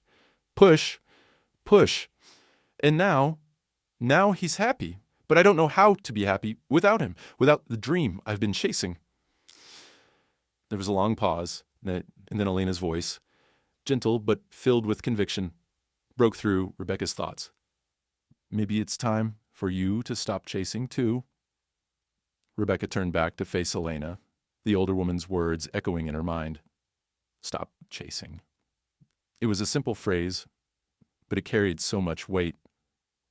push, push. And now he's happy. But I don't know how to be happy without him, without the dream I've been chasing." There was a long pause, and then Elena's voice, gentle but filled with conviction, broke through Rebecca's thoughts. "Maybe it's time for you to stop chasing, too." Rebecca turned back to face Elena, the older woman's words echoing in her mind. Stop chasing. It was a simple phrase, but it carried so much weight.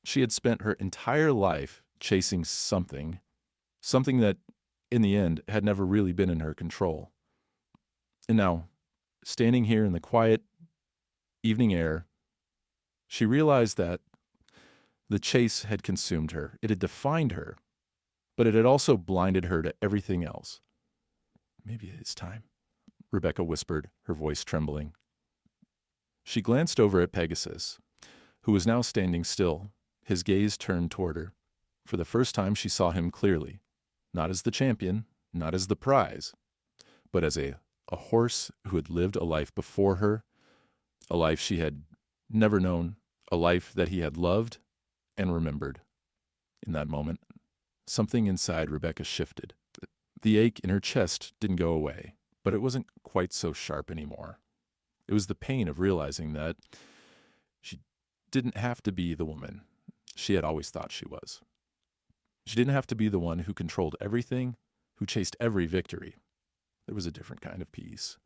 She had spent her entire life chasing something that, in the end, had never really been in her control. And now, standing here in the quiet evening air, she realized that the chase had consumed her. It had defined her, but it had also blinded her to everything else. "Maybe it's time," Rebecca whispered, her voice trembling. She glanced over at Pegasus, who was now standing still, his gaze turned toward her. For the first time she saw him clearly, not as the champion, not as the prize, but as a horse who had lived a life before her, a life she had never known, a life that he had loved and remembered. In that moment, something inside Rebecca shifted. The ache in her chest didn't go away, but it wasn't quite so sharp anymore. It was the pain of realizing that she didn't have to be the woman she had always thought she was. She didn't have to be the one who controlled everything, who chased every victory. There was a different kind of peace,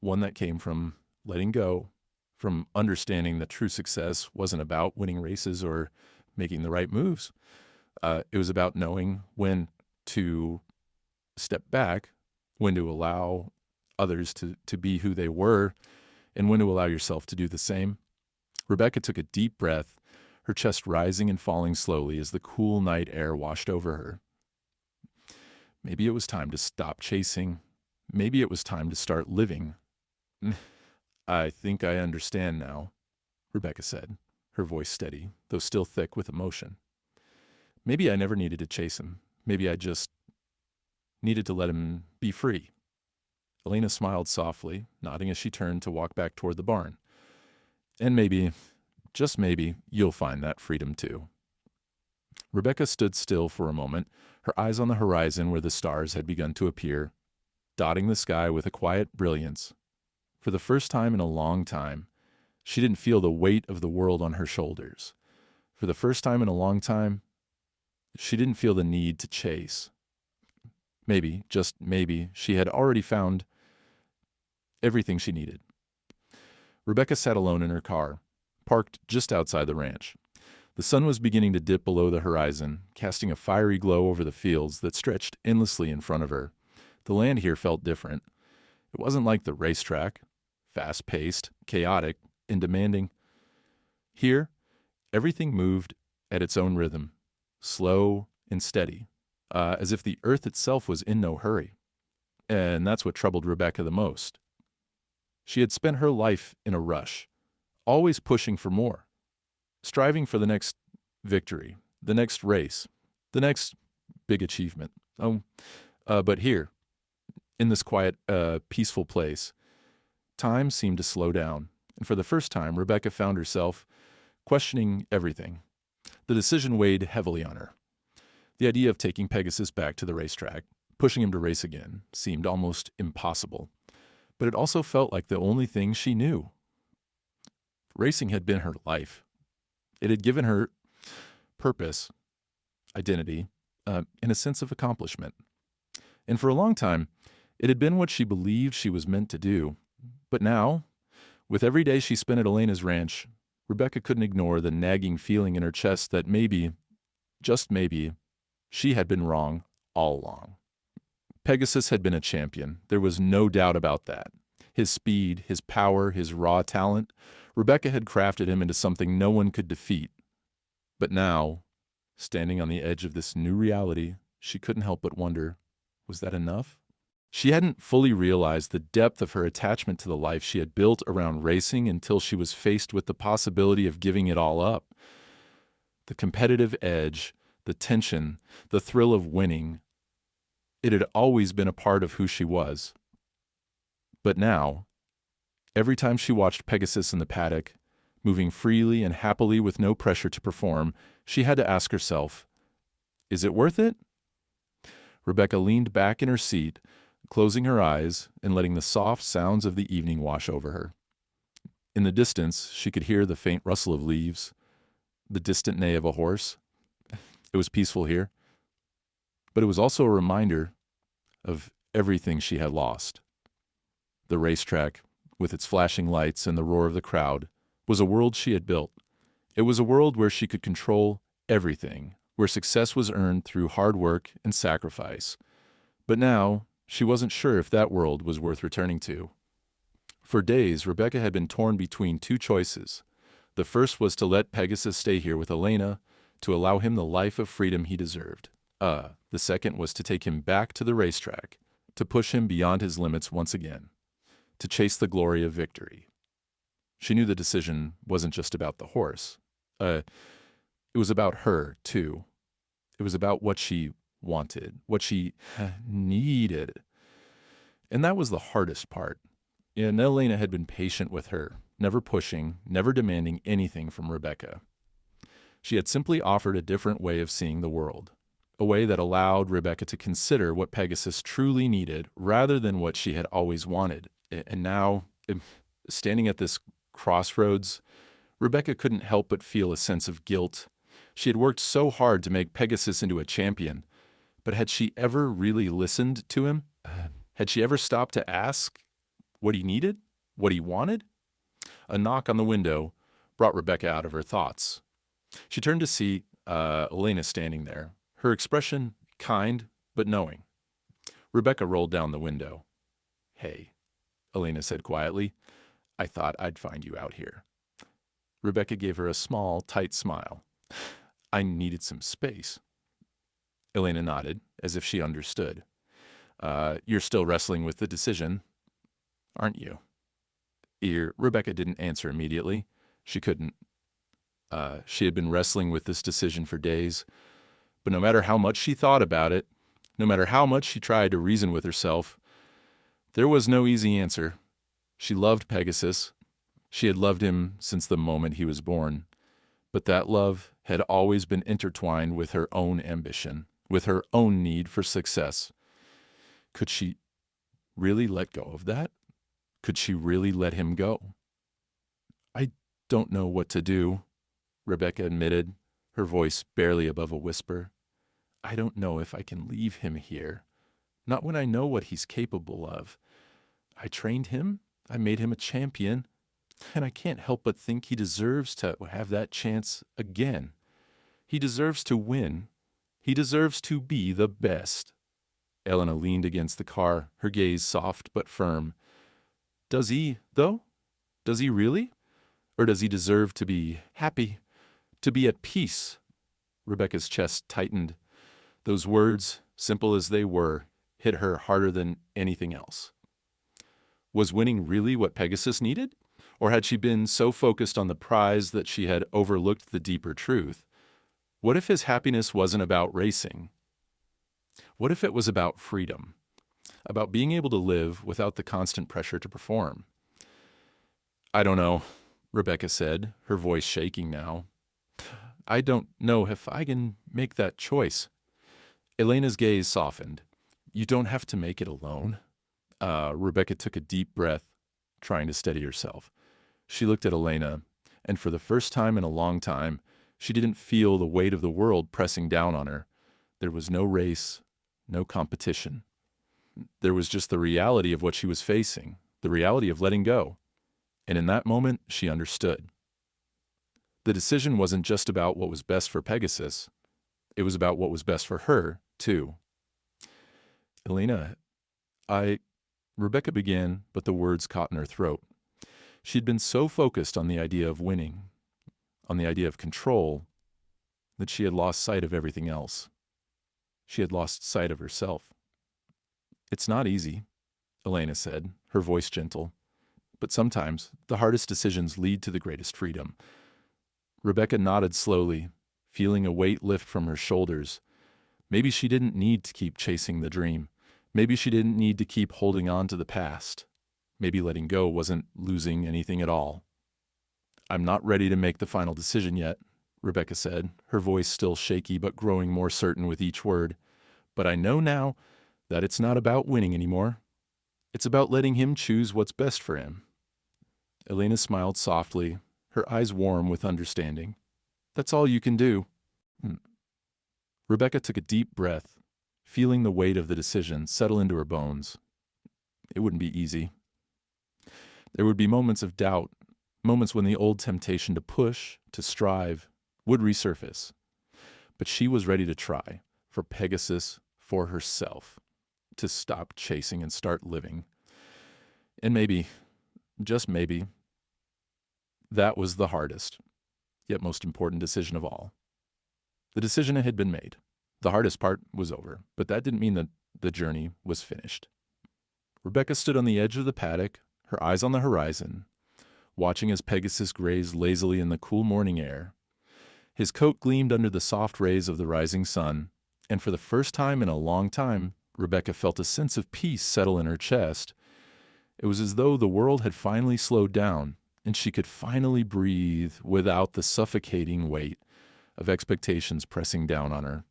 one that came from letting go, from understanding that true success wasn't about winning races or making the right moves. It was about knowing when to step back, when to allow others to be who they were, and when to allow yourself to do the same. Rebecca took a deep breath, her chest rising and falling slowly as the cool night air washed over her. Maybe it was time to stop chasing. Maybe it was time to start living. "I think I understand now," Rebecca said, her voice steady, though still thick with emotion. "Maybe I never needed to chase him. Maybe I just needed to let him be free." Elena smiled softly, nodding as she turned to walk back toward the barn. "And maybe, just maybe, you'll find that freedom too." Rebecca stood still for a moment, her eyes on the horizon where the stars had begun to appear, dotting the sky with a quiet brilliance. For the first time in a long time, she didn't feel the weight of the world on her shoulders. For the first time in a long time, she didn't feel the need to chase. Maybe, just maybe, she had already found everything she needed. Rebecca sat alone in her car, parked just outside the ranch. The sun was beginning to dip below the horizon, casting a fiery glow over the fields that stretched endlessly in front of her. The land here felt different. It wasn't like the racetrack, fast-paced, chaotic, and demanding. Here, everything moved at its own rhythm, slow and steady, as if the earth itself was in no hurry. And that's what troubled Rebecca the most. She had spent her life in a rush, always pushing for more, striving for the next victory, the next race, the next big achievement. But here, in this quiet, peaceful place, time seemed to slow down. And for the first time, Rebecca found herself questioning everything. The decision weighed heavily on her. The idea of taking Pegasus back to the racetrack, pushing him to race again, seemed almost impossible. But it also felt like the only thing she knew. Racing had been her life. It had given her purpose, identity, and a sense of accomplishment. And for a long time, it had been what she believed she was meant to do. But now, with every day she spent at Elena's ranch, Rebecca couldn't ignore the nagging feeling in her chest that maybe, just maybe, she had been wrong all along. Pegasus had been a champion. There was no doubt about that. His speed, his power, his raw talent, Rebecca had crafted him into something no one could defeat. But now, standing on the edge of this new reality, she couldn't help but wonder, was that enough? She hadn't fully realized the depth of her attachment to the life she had built around racing until she was faced with the possibility of giving it all up. The competitive edge, the tension, the thrill of winning, it had always been a part of who she was. But now, every time she watched Pegasus in the paddock, moving freely and happily with no pressure to perform, she had to ask herself, is it worth it? Rebecca leaned back in her seat, closing her eyes and letting the soft sounds of the evening wash over her. In the distance, she could hear the faint rustle of leaves, the distant neigh of a horse. It was peaceful here, but it was also a reminder of everything she had lost. The racetrack, with its flashing lights and the roar of the crowd, was a world she had built. It was a world where she could control everything, where success was earned through hard work and sacrifice. But now, she wasn't sure if that world was worth returning to. For days, Rebecca had been torn between two choices. The first was to let Pegasus stay here with Elena, to allow him the life of freedom he deserved. The second was to take him back to the racetrack, to push him beyond his limits once again, to chase the glory of victory. She knew the decision wasn't just about the horse. It was about her, too. It was about what she wanted, what she needed. And that was the hardest part. And Elena had been patient with her, never pushing, never demanding anything from Rebecca. She had simply offered a different way of seeing the world, a way that allowed Rebecca to consider what Pegasus truly needed rather than what she had always wanted. And now, standing at this crossroads, Rebecca couldn't help but feel a sense of guilt. She had worked so hard to make Pegasus into a champion, but had she ever really listened to him? Had she ever stopped to ask what he needed? What he wanted? A knock on the window brought Rebecca out of her thoughts. She turned to see Elena standing there, her expression kind but knowing. Rebecca rolled down the window. "Hey," Elena said quietly, "I thought I'd find you out here." Rebecca gave her a small, tight smile. "I needed some space." Elena nodded, as if she understood. You're still wrestling with the decision, aren't you?" Rebecca didn't answer immediately. She couldn't. She had been wrestling with this decision for days, but no matter how much she thought about it, no matter how much she tried to reason with herself, there was no easy answer. She loved Pegasus. She had loved him since the moment he was born, but that love had always been intertwined with her own ambition, with her own need for success. Could she really let go of that? Could she really let him go? "I don't know what to do," Rebecca admitted, her voice barely above a whisper. "I don't know if I can leave him here. Not when I know what he's capable of. I trained him, I made him a champion, and I can't help but think he deserves to have that chance again. He deserves to win. He deserves to be the best." Elena leaned against the car, her gaze soft but firm. "Does he, though? Does he really? Or does he deserve to be happy, to be at peace?" Rebecca's chest tightened. Those words, simple as they were, hit her harder than anything else. Was winning really what Pegasus needed? Or had she been so focused on the prize that she had overlooked the deeper truth? What if his happiness wasn't about racing? What if it was about freedom? About being able to live without the constant pressure to perform? "I don't know," Rebecca said, her voice shaking now. "I don't know if I can make that choice." Elena's gaze softened. "You don't have to make it alone." Rebecca took a deep breath, trying to steady herself. She looked at Elena, and for the first time in a long time, she didn't feel the weight of the world pressing down on her. There was no race, no competition. There was just the reality of what she was facing, the reality of letting go. And in that moment, she understood. The decision wasn't just about what was best for Pegasus. It was about what was best for her, too. Elena, I... Rebecca began, but the words caught in her throat. She had been so focused on the idea of winning, on the idea of control, that she had lost sight of everything else. She had lost sight of herself. It's not easy, Elena said, her voice gentle. But sometimes the hardest decisions lead to the greatest freedom. Rebecca nodded slowly, feeling a weight lift from her shoulders. Maybe she didn't need to keep chasing the dream. Maybe she didn't need to keep holding on to the past. Maybe letting go wasn't losing anything at all. I'm not ready to make the final decision yet, Rebecca said, her voice still shaky but growing more certain with each word. But I know now that it's not about winning anymore. It's about letting him choose what's best for him. Elena smiled softly, her eyes warm with understanding. That's all you can do. Rebecca took a deep breath, feeling the weight of the decision settle into her bones. It wouldn't be easy. There would be moments of doubt, moments when the old temptation to push, to strive, would resurface. But she was ready to try, for Pegasus, for herself, to stop chasing and start living. And maybe, just maybe, that was the hardest, yet most important decision of all. The decision had been made. The hardest part was over, but that didn't mean that the journey was finished. Rebecca stood on the edge of the paddock, her eyes on the horizon, watching as Pegasus grazed lazily in the cool morning air. His coat gleamed under the soft rays of the rising sun, and for the first time in a long time, Rebecca felt a sense of peace settle in her chest. It was as though the world had finally slowed down, and she could finally breathe without the suffocating weight of expectations pressing down on her.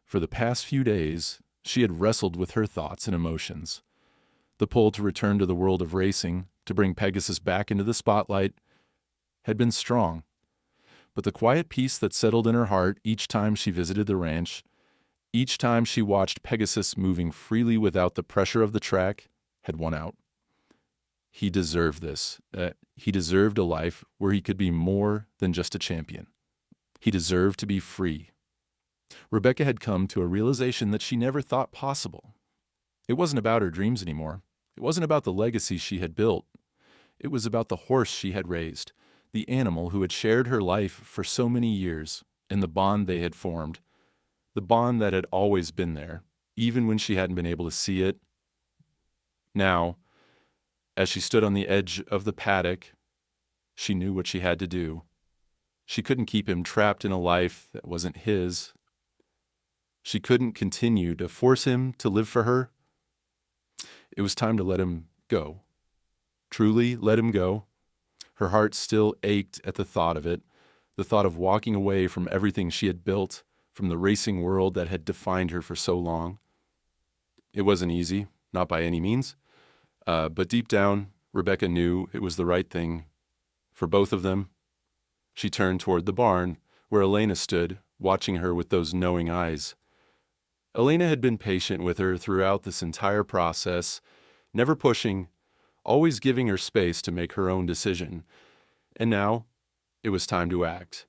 For the past few days, she had wrestled with her thoughts and emotions. The pull to return to the world of racing, to bring Pegasus back into the spotlight, had been strong. But the quiet peace that settled in her heart each time she visited the ranch, each time she watched Pegasus moving freely without the pressure of the track, had won out. He deserved this. He deserved a life where he could be more than just a champion. He deserved to be free. Rebecca had come to a realization that she never thought possible. It wasn't about her dreams anymore. It wasn't about the legacy she had built. It was about the horse she had raised, the animal who had shared her life for so many years, and the bond they had formed, the bond that had always been there, even when she hadn't been able to see it. Now, as she stood on the edge of the paddock, she knew what she had to do. She couldn't keep him trapped in a life that wasn't his. She couldn't continue to force him to live for her. It was time to let him go. Truly let him go. Her heart still ached at the thought of it, the thought of walking away from everything she had built, from the racing world that had defined her for so long. It wasn't easy, not by any means, but deep down, Rebecca knew it was the right thing for both of them. She turned toward the barn, where Elena stood, watching her with those knowing eyes. Elena had been patient with her throughout this entire process, never pushing, always giving her space to make her own decision. And now, it was time to act.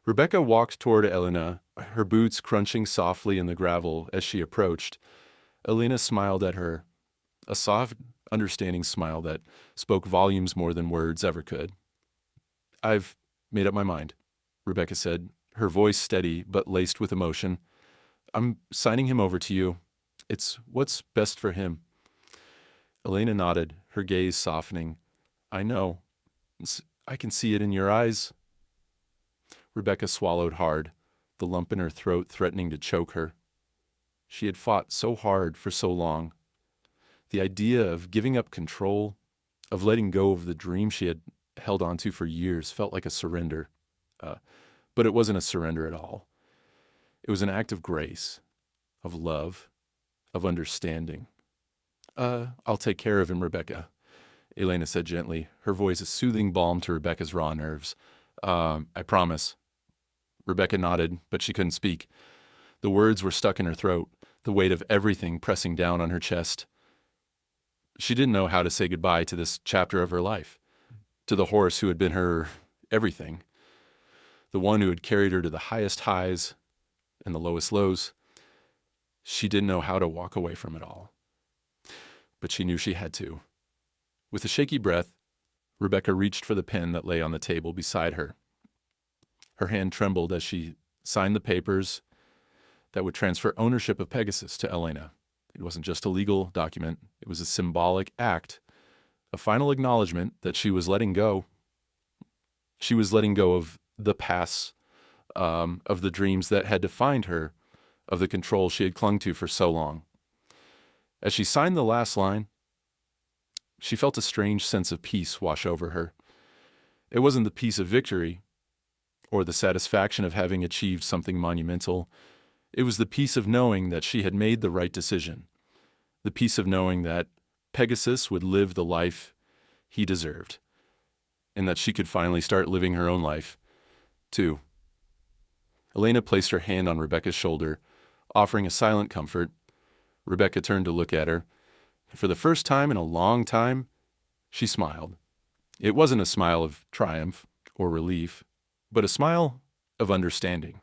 Rebecca walked toward Elena, her boots crunching softly in the gravel as she approached. Elena smiled at her, a soft, understanding smile that spoke volumes more than words ever could. I've made up my mind, Rebecca said, her voice steady but laced with emotion. I'm signing him over to you. It's what's best for him. Elena nodded, her gaze softening. I know. I can see it in your eyes. Rebecca swallowed hard, the lump in her throat threatening to choke her. She had fought so hard for so long. The idea of giving up control, of letting go of the dream she had held onto for years felt like a surrender. But it wasn't a surrender at all. It was an act of grace, of love, of understanding. I'll take care of him, Rebecca, Elena said gently, her voice a soothing balm to Rebecca's raw nerves. I promise. Rebecca nodded, but she couldn't speak. The words were stuck in her throat, the weight of everything pressing down on her chest. She didn't know how to say goodbye to this chapter of her life, to the horse who had been her everything, the one who had carried her to the highest highs and the lowest lows. She didn't know how to walk away from it all, but she knew she had to. With a shaky breath, Rebecca reached for the pen that lay on the table beside her. Her hand trembled as she signed the papers that would transfer ownership of Pegasus to Elena. It wasn't just a legal document, it was a symbolic act, a final acknowledgement that she was letting go. She was letting go of the past, of the dreams that had defined her, of the control she had clung to for so long. As she signed the last line, she felt a strange sense of peace wash over her. It wasn't the peace of victory or the satisfaction of having achieved something monumental. It was the peace of knowing that she had made the right decision, the peace of knowing that Pegasus would live the life he deserved, and that she could finally start living her own life, too. Elena placed her hand on Rebecca's shoulder, offering a silent comfort. Rebecca turned to look at her. For the first time in a long time, she smiled. It wasn't a smile of triumph or relief, but a smile of understanding.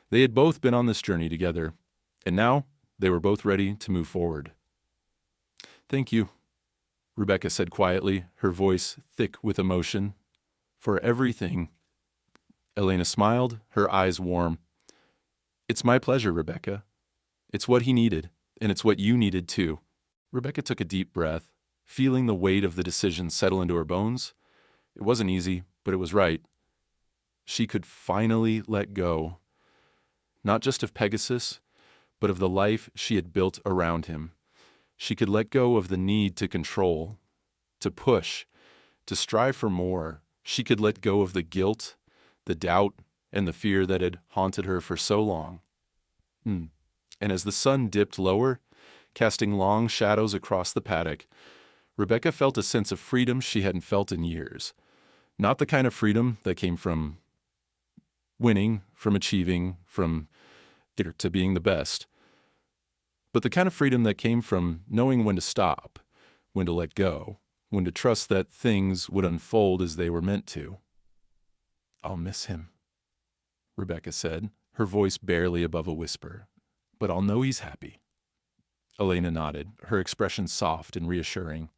They had both been on this journey together, and now they were both ready to move forward. "Thank you," Rebecca said quietly, her voice thick with emotion. "For everything." Elena smiled, her eyes warm. "It's my pleasure, Rebecca. It's what he needed, and it's what you needed too." Rebecca took a deep breath, feeling the weight of the decision settle into her bones. It wasn't easy, but it was right. She could finally let go, not just of Pegasus, but of the life she had built around him. She could let go of the need to control, to push, to strive for more. She could let go of the guilt, the doubt, and the fear that had haunted her for so long. And as the sun dipped lower, casting long shadows across the paddock, Rebecca felt a sense of freedom she hadn't felt in years. Not the kind of freedom that came from winning, from achieving, from to being the best, but the kind of freedom that came from knowing when to stop, when to let go, when to trust that things would unfold as they were meant to. "I'll miss him," Rebecca said, her voice barely above a whisper, "but I'll know he's happy." Elena nodded, her expression soft and reassuring.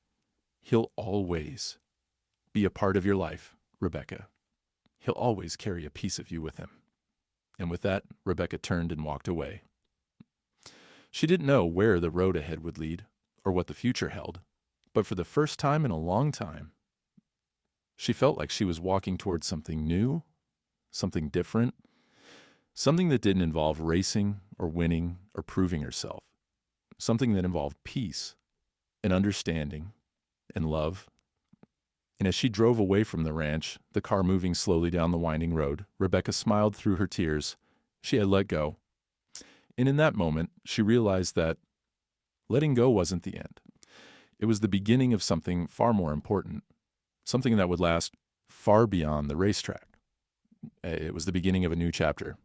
"He'll always be a part of your life, Rebecca. He'll always carry a piece of you with him." And with that, Rebecca turned and walked away. She didn't know where the road ahead would lead, or what the future held, but for the first time in a long time, she felt like she was walking towards something new, something different, something that didn't involve racing or winning or proving herself, something that involved peace and understanding and love. And as she drove away from the ranch, the car moving slowly down the winding road, Rebecca smiled through her tears. She had let go. And in that moment, she realized that letting go wasn't the end. It was the beginning of something far more important, something that would last far beyond the racetrack. It was the beginning of a new chapter,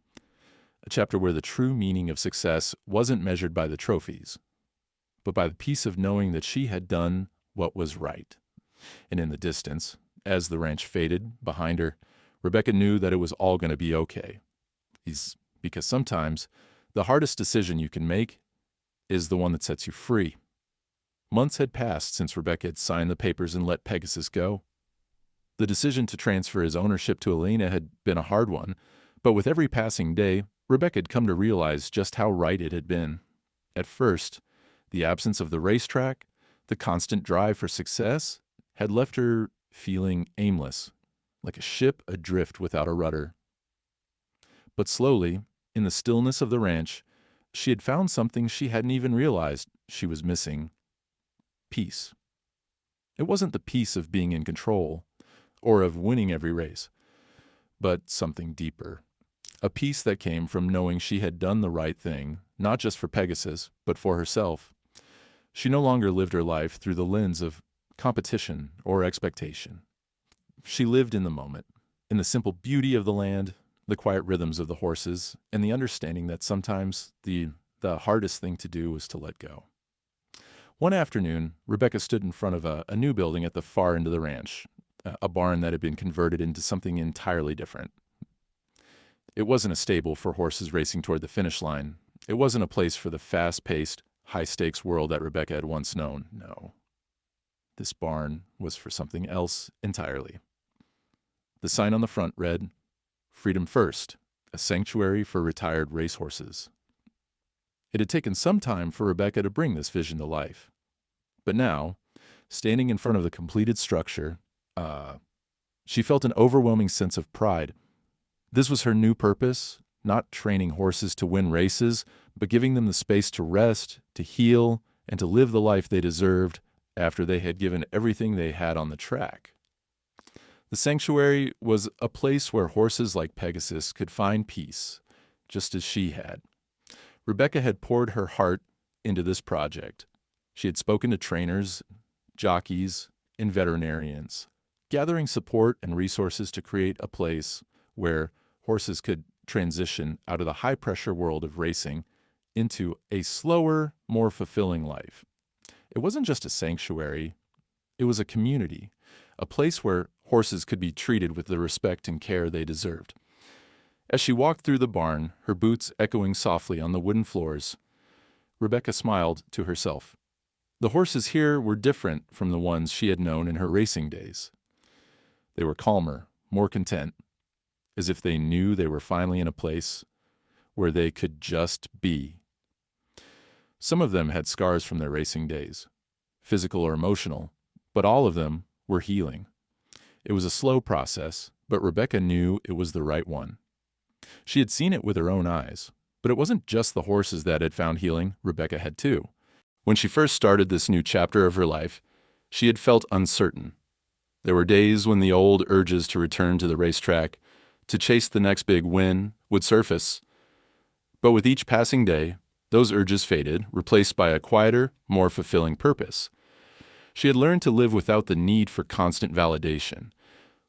a chapter where the true meaning of success wasn't measured by the trophies, but by the peace of knowing that she had done what was right. And in the distance, as the ranch faded behind her, Rebecca knew that it was all going to be okay. Because sometimes the hardest decision you can make is the one that sets you free. Months had passed since Rebecca had signed the papers and let Pegasus go. The decision to transfer his ownership to Elena had been a hard one, but with every passing day, Rebecca had come to realize just how right it had been. At first, the absence of the racetrack, the constant drive for success, had left her feeling aimless, like a ship adrift without a rudder. But slowly, in the stillness of the ranch, she had found something she hadn't even realized she was missing: peace. It wasn't the peace of being in control or of winning every race, but something deeper. A peace that came from knowing she had done the right thing, not just for Pegasus, but for herself. She no longer lived her life through the lens of competition or expectation. She lived in the moment, in the simple beauty of the land, the quiet rhythms of the horses, and the understanding that sometimes the hardest thing to do was to let go. One afternoon, Rebecca stood in front of a new building at the far end of the ranch, a barn that had been converted into something entirely different. It wasn't a stable for horses racing toward the finish line. It wasn't a place for the fast-paced, high-stakes world that Rebecca had once known. No. This barn was for something else entirely. The sign on the front read, "Freedom First, a sanctuary for retired racehorses." It had taken some time for Rebecca to bring this vision to life. But now, standing in front of the completed structure, she felt an overwhelming sense of pride. This was her new purpose, not training horses to win races, but giving them the space to rest, to heal, and to live the life they deserved after they had given everything they had on the track. The sanctuary was a place where horses like Pegasus could find peace, just as she had. Rebecca had poured her heart into this project. She had spoken to trainers, jockeys, and veterinarians, gathering support and resources to create a place where horses could transition out of the high-pressure world of racing into a slower, more fulfilling life. It wasn't just a sanctuary, it was a community, a place where horses could be treated with the respect and care they deserved. As she walked through the barn, her boots echoing softly on the wooden floors, Rebecca smiled to herself. The horses here were different from the ones she had known in her racing days. They were calmer, more content, as if they knew they were finally in a place where they could just be. Some of them had scars from their racing days, physical or emotional, but all of them were healing. It was a slow process, but Rebecca knew it was the right one. She had seen it with her own eyes, but it wasn't just the horses that had found healing, Rebecca had too. When she first started this new chapter of her life, she had felt uncertain. There were days when the old urges to return to the racetrack, to chase the next big win, would surface. But with each passing day, those urges faded, replaced by a quieter, more fulfilling purpose. She had learned to live without the need for constant validation,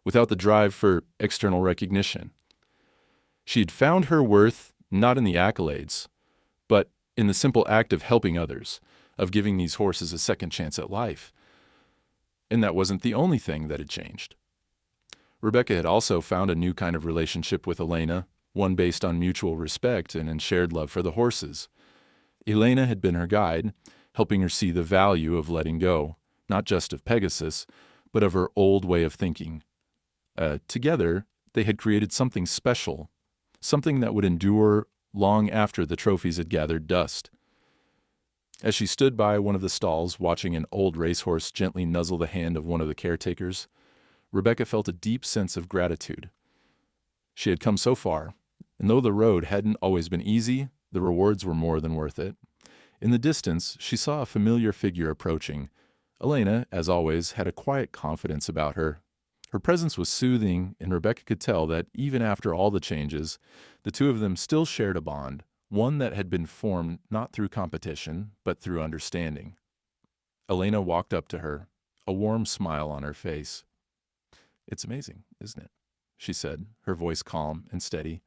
without the drive for external recognition. She had found her worth not in the accolades, but in the simple act of helping others, of giving these horses a second chance at life. And that wasn't the only thing that had changed. Rebecca had also found a new kind of relationship with Elena, one based on mutual respect and in shared love for the horses. Elena had been her guide, helping her see the value of letting go, not just of Pegasus, but of her old way of thinking. Together, they had created something special, something that would endure long after the trophies had gathered dust. As she stood by one of the stalls, watching an old racehorse gently nuzzle the hand of one of the caretakers, Rebecca felt a deep sense of gratitude. She had come so far, and though the road hadn't always been easy, the rewards were more than worth it. In the distance, she saw a familiar figure approaching. Elena, as always, had a quiet confidence about her. Her presence was soothing, and Rebecca could tell that even after all the changes, the two of them still shared a bond, one that had been formed not through competition, but through understanding. Elena walked up to her, a warm smile on her face. "It's amazing, isn't it?" she said, her voice calm and steady.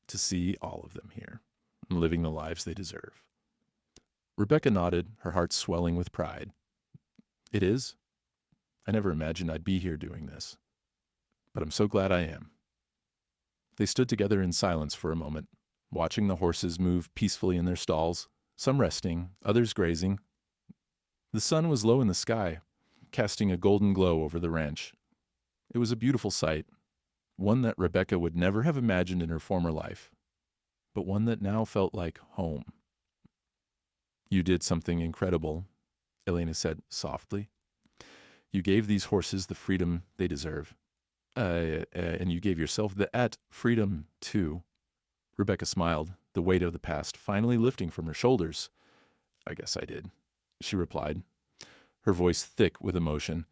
"To see all of them here, and living the lives they deserve." Rebecca nodded, her heart swelling with pride. "It is. I never imagined I'd be here doing this, but I'm so glad I am." They stood together in silence for a moment, watching the horses move peacefully in their stalls, some resting, others grazing. The sun was low in the sky, casting a golden glow over the ranch. It was a beautiful sight, one that Rebecca would never have imagined in her former life, but one that now felt like home. "You did something incredible," Elena said softly. "You gave these horses the freedom they deserve. And you gave yourself that freedom, too." Rebecca smiled, the weight of the past finally lifting from her shoulders. "I guess I did," she replied, her voice thick with emotion.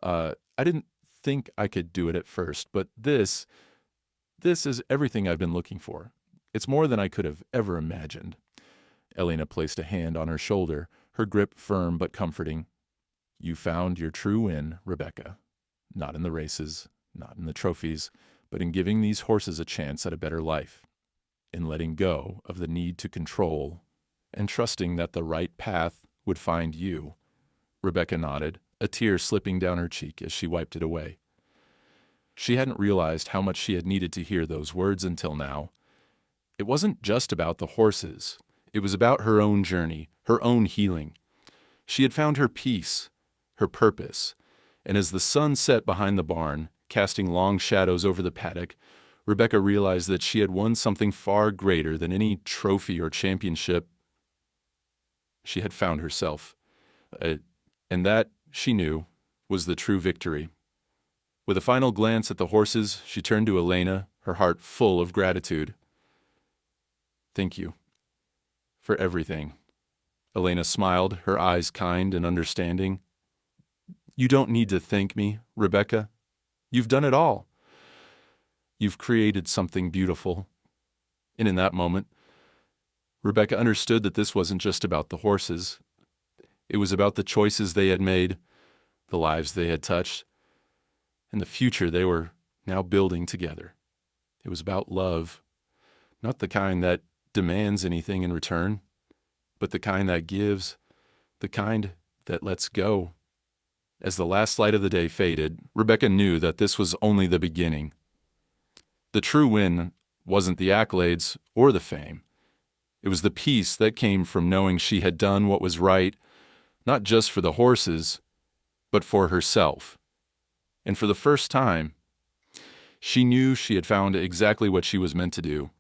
I didn't think I could do it at first, but this is everything I've been looking for. It's more than I could have ever imagined." Elena placed a hand on her shoulder, her grip firm but comforting. "You found your true win, Rebecca. Not in the races, not in the trophies, but in giving these horses a chance at a better life, in letting go of the need to control, and trusting that the right path would find you." Rebecca nodded, a tear slipping down her cheek as she wiped it away. She hadn't realized how much she had needed to hear those words until now. It wasn't just about the horses. It was about her own journey, her own healing. She had found her peace, her purpose, and as the sun set behind the barn, casting long shadows over the paddock, Rebecca realized that she had won something far greater than any trophy or championship. She had found herself, and that, she knew, was the true victory. With a final glance at the horses, she turned to Elena, her heart full of gratitude. "Thank you for everything." Elena smiled, her eyes kind and understanding. "You don't need to thank me, Rebecca. You've done it all. You've created something beautiful." And in that moment, Rebecca understood that this wasn't just about the horses. It was about the choices they had made, the lives they had touched, and the future they were now building together. It was about love, not the kind that demands anything in return, but the kind that gives, the kind that lets go. As the last light of the day faded, Rebecca knew that this was only the beginning. The true win wasn't the accolades or the fame. It was the peace that came from knowing she had done what was right, not just for the horses, but for herself. And for the first time, she knew she had found exactly what she was meant to do.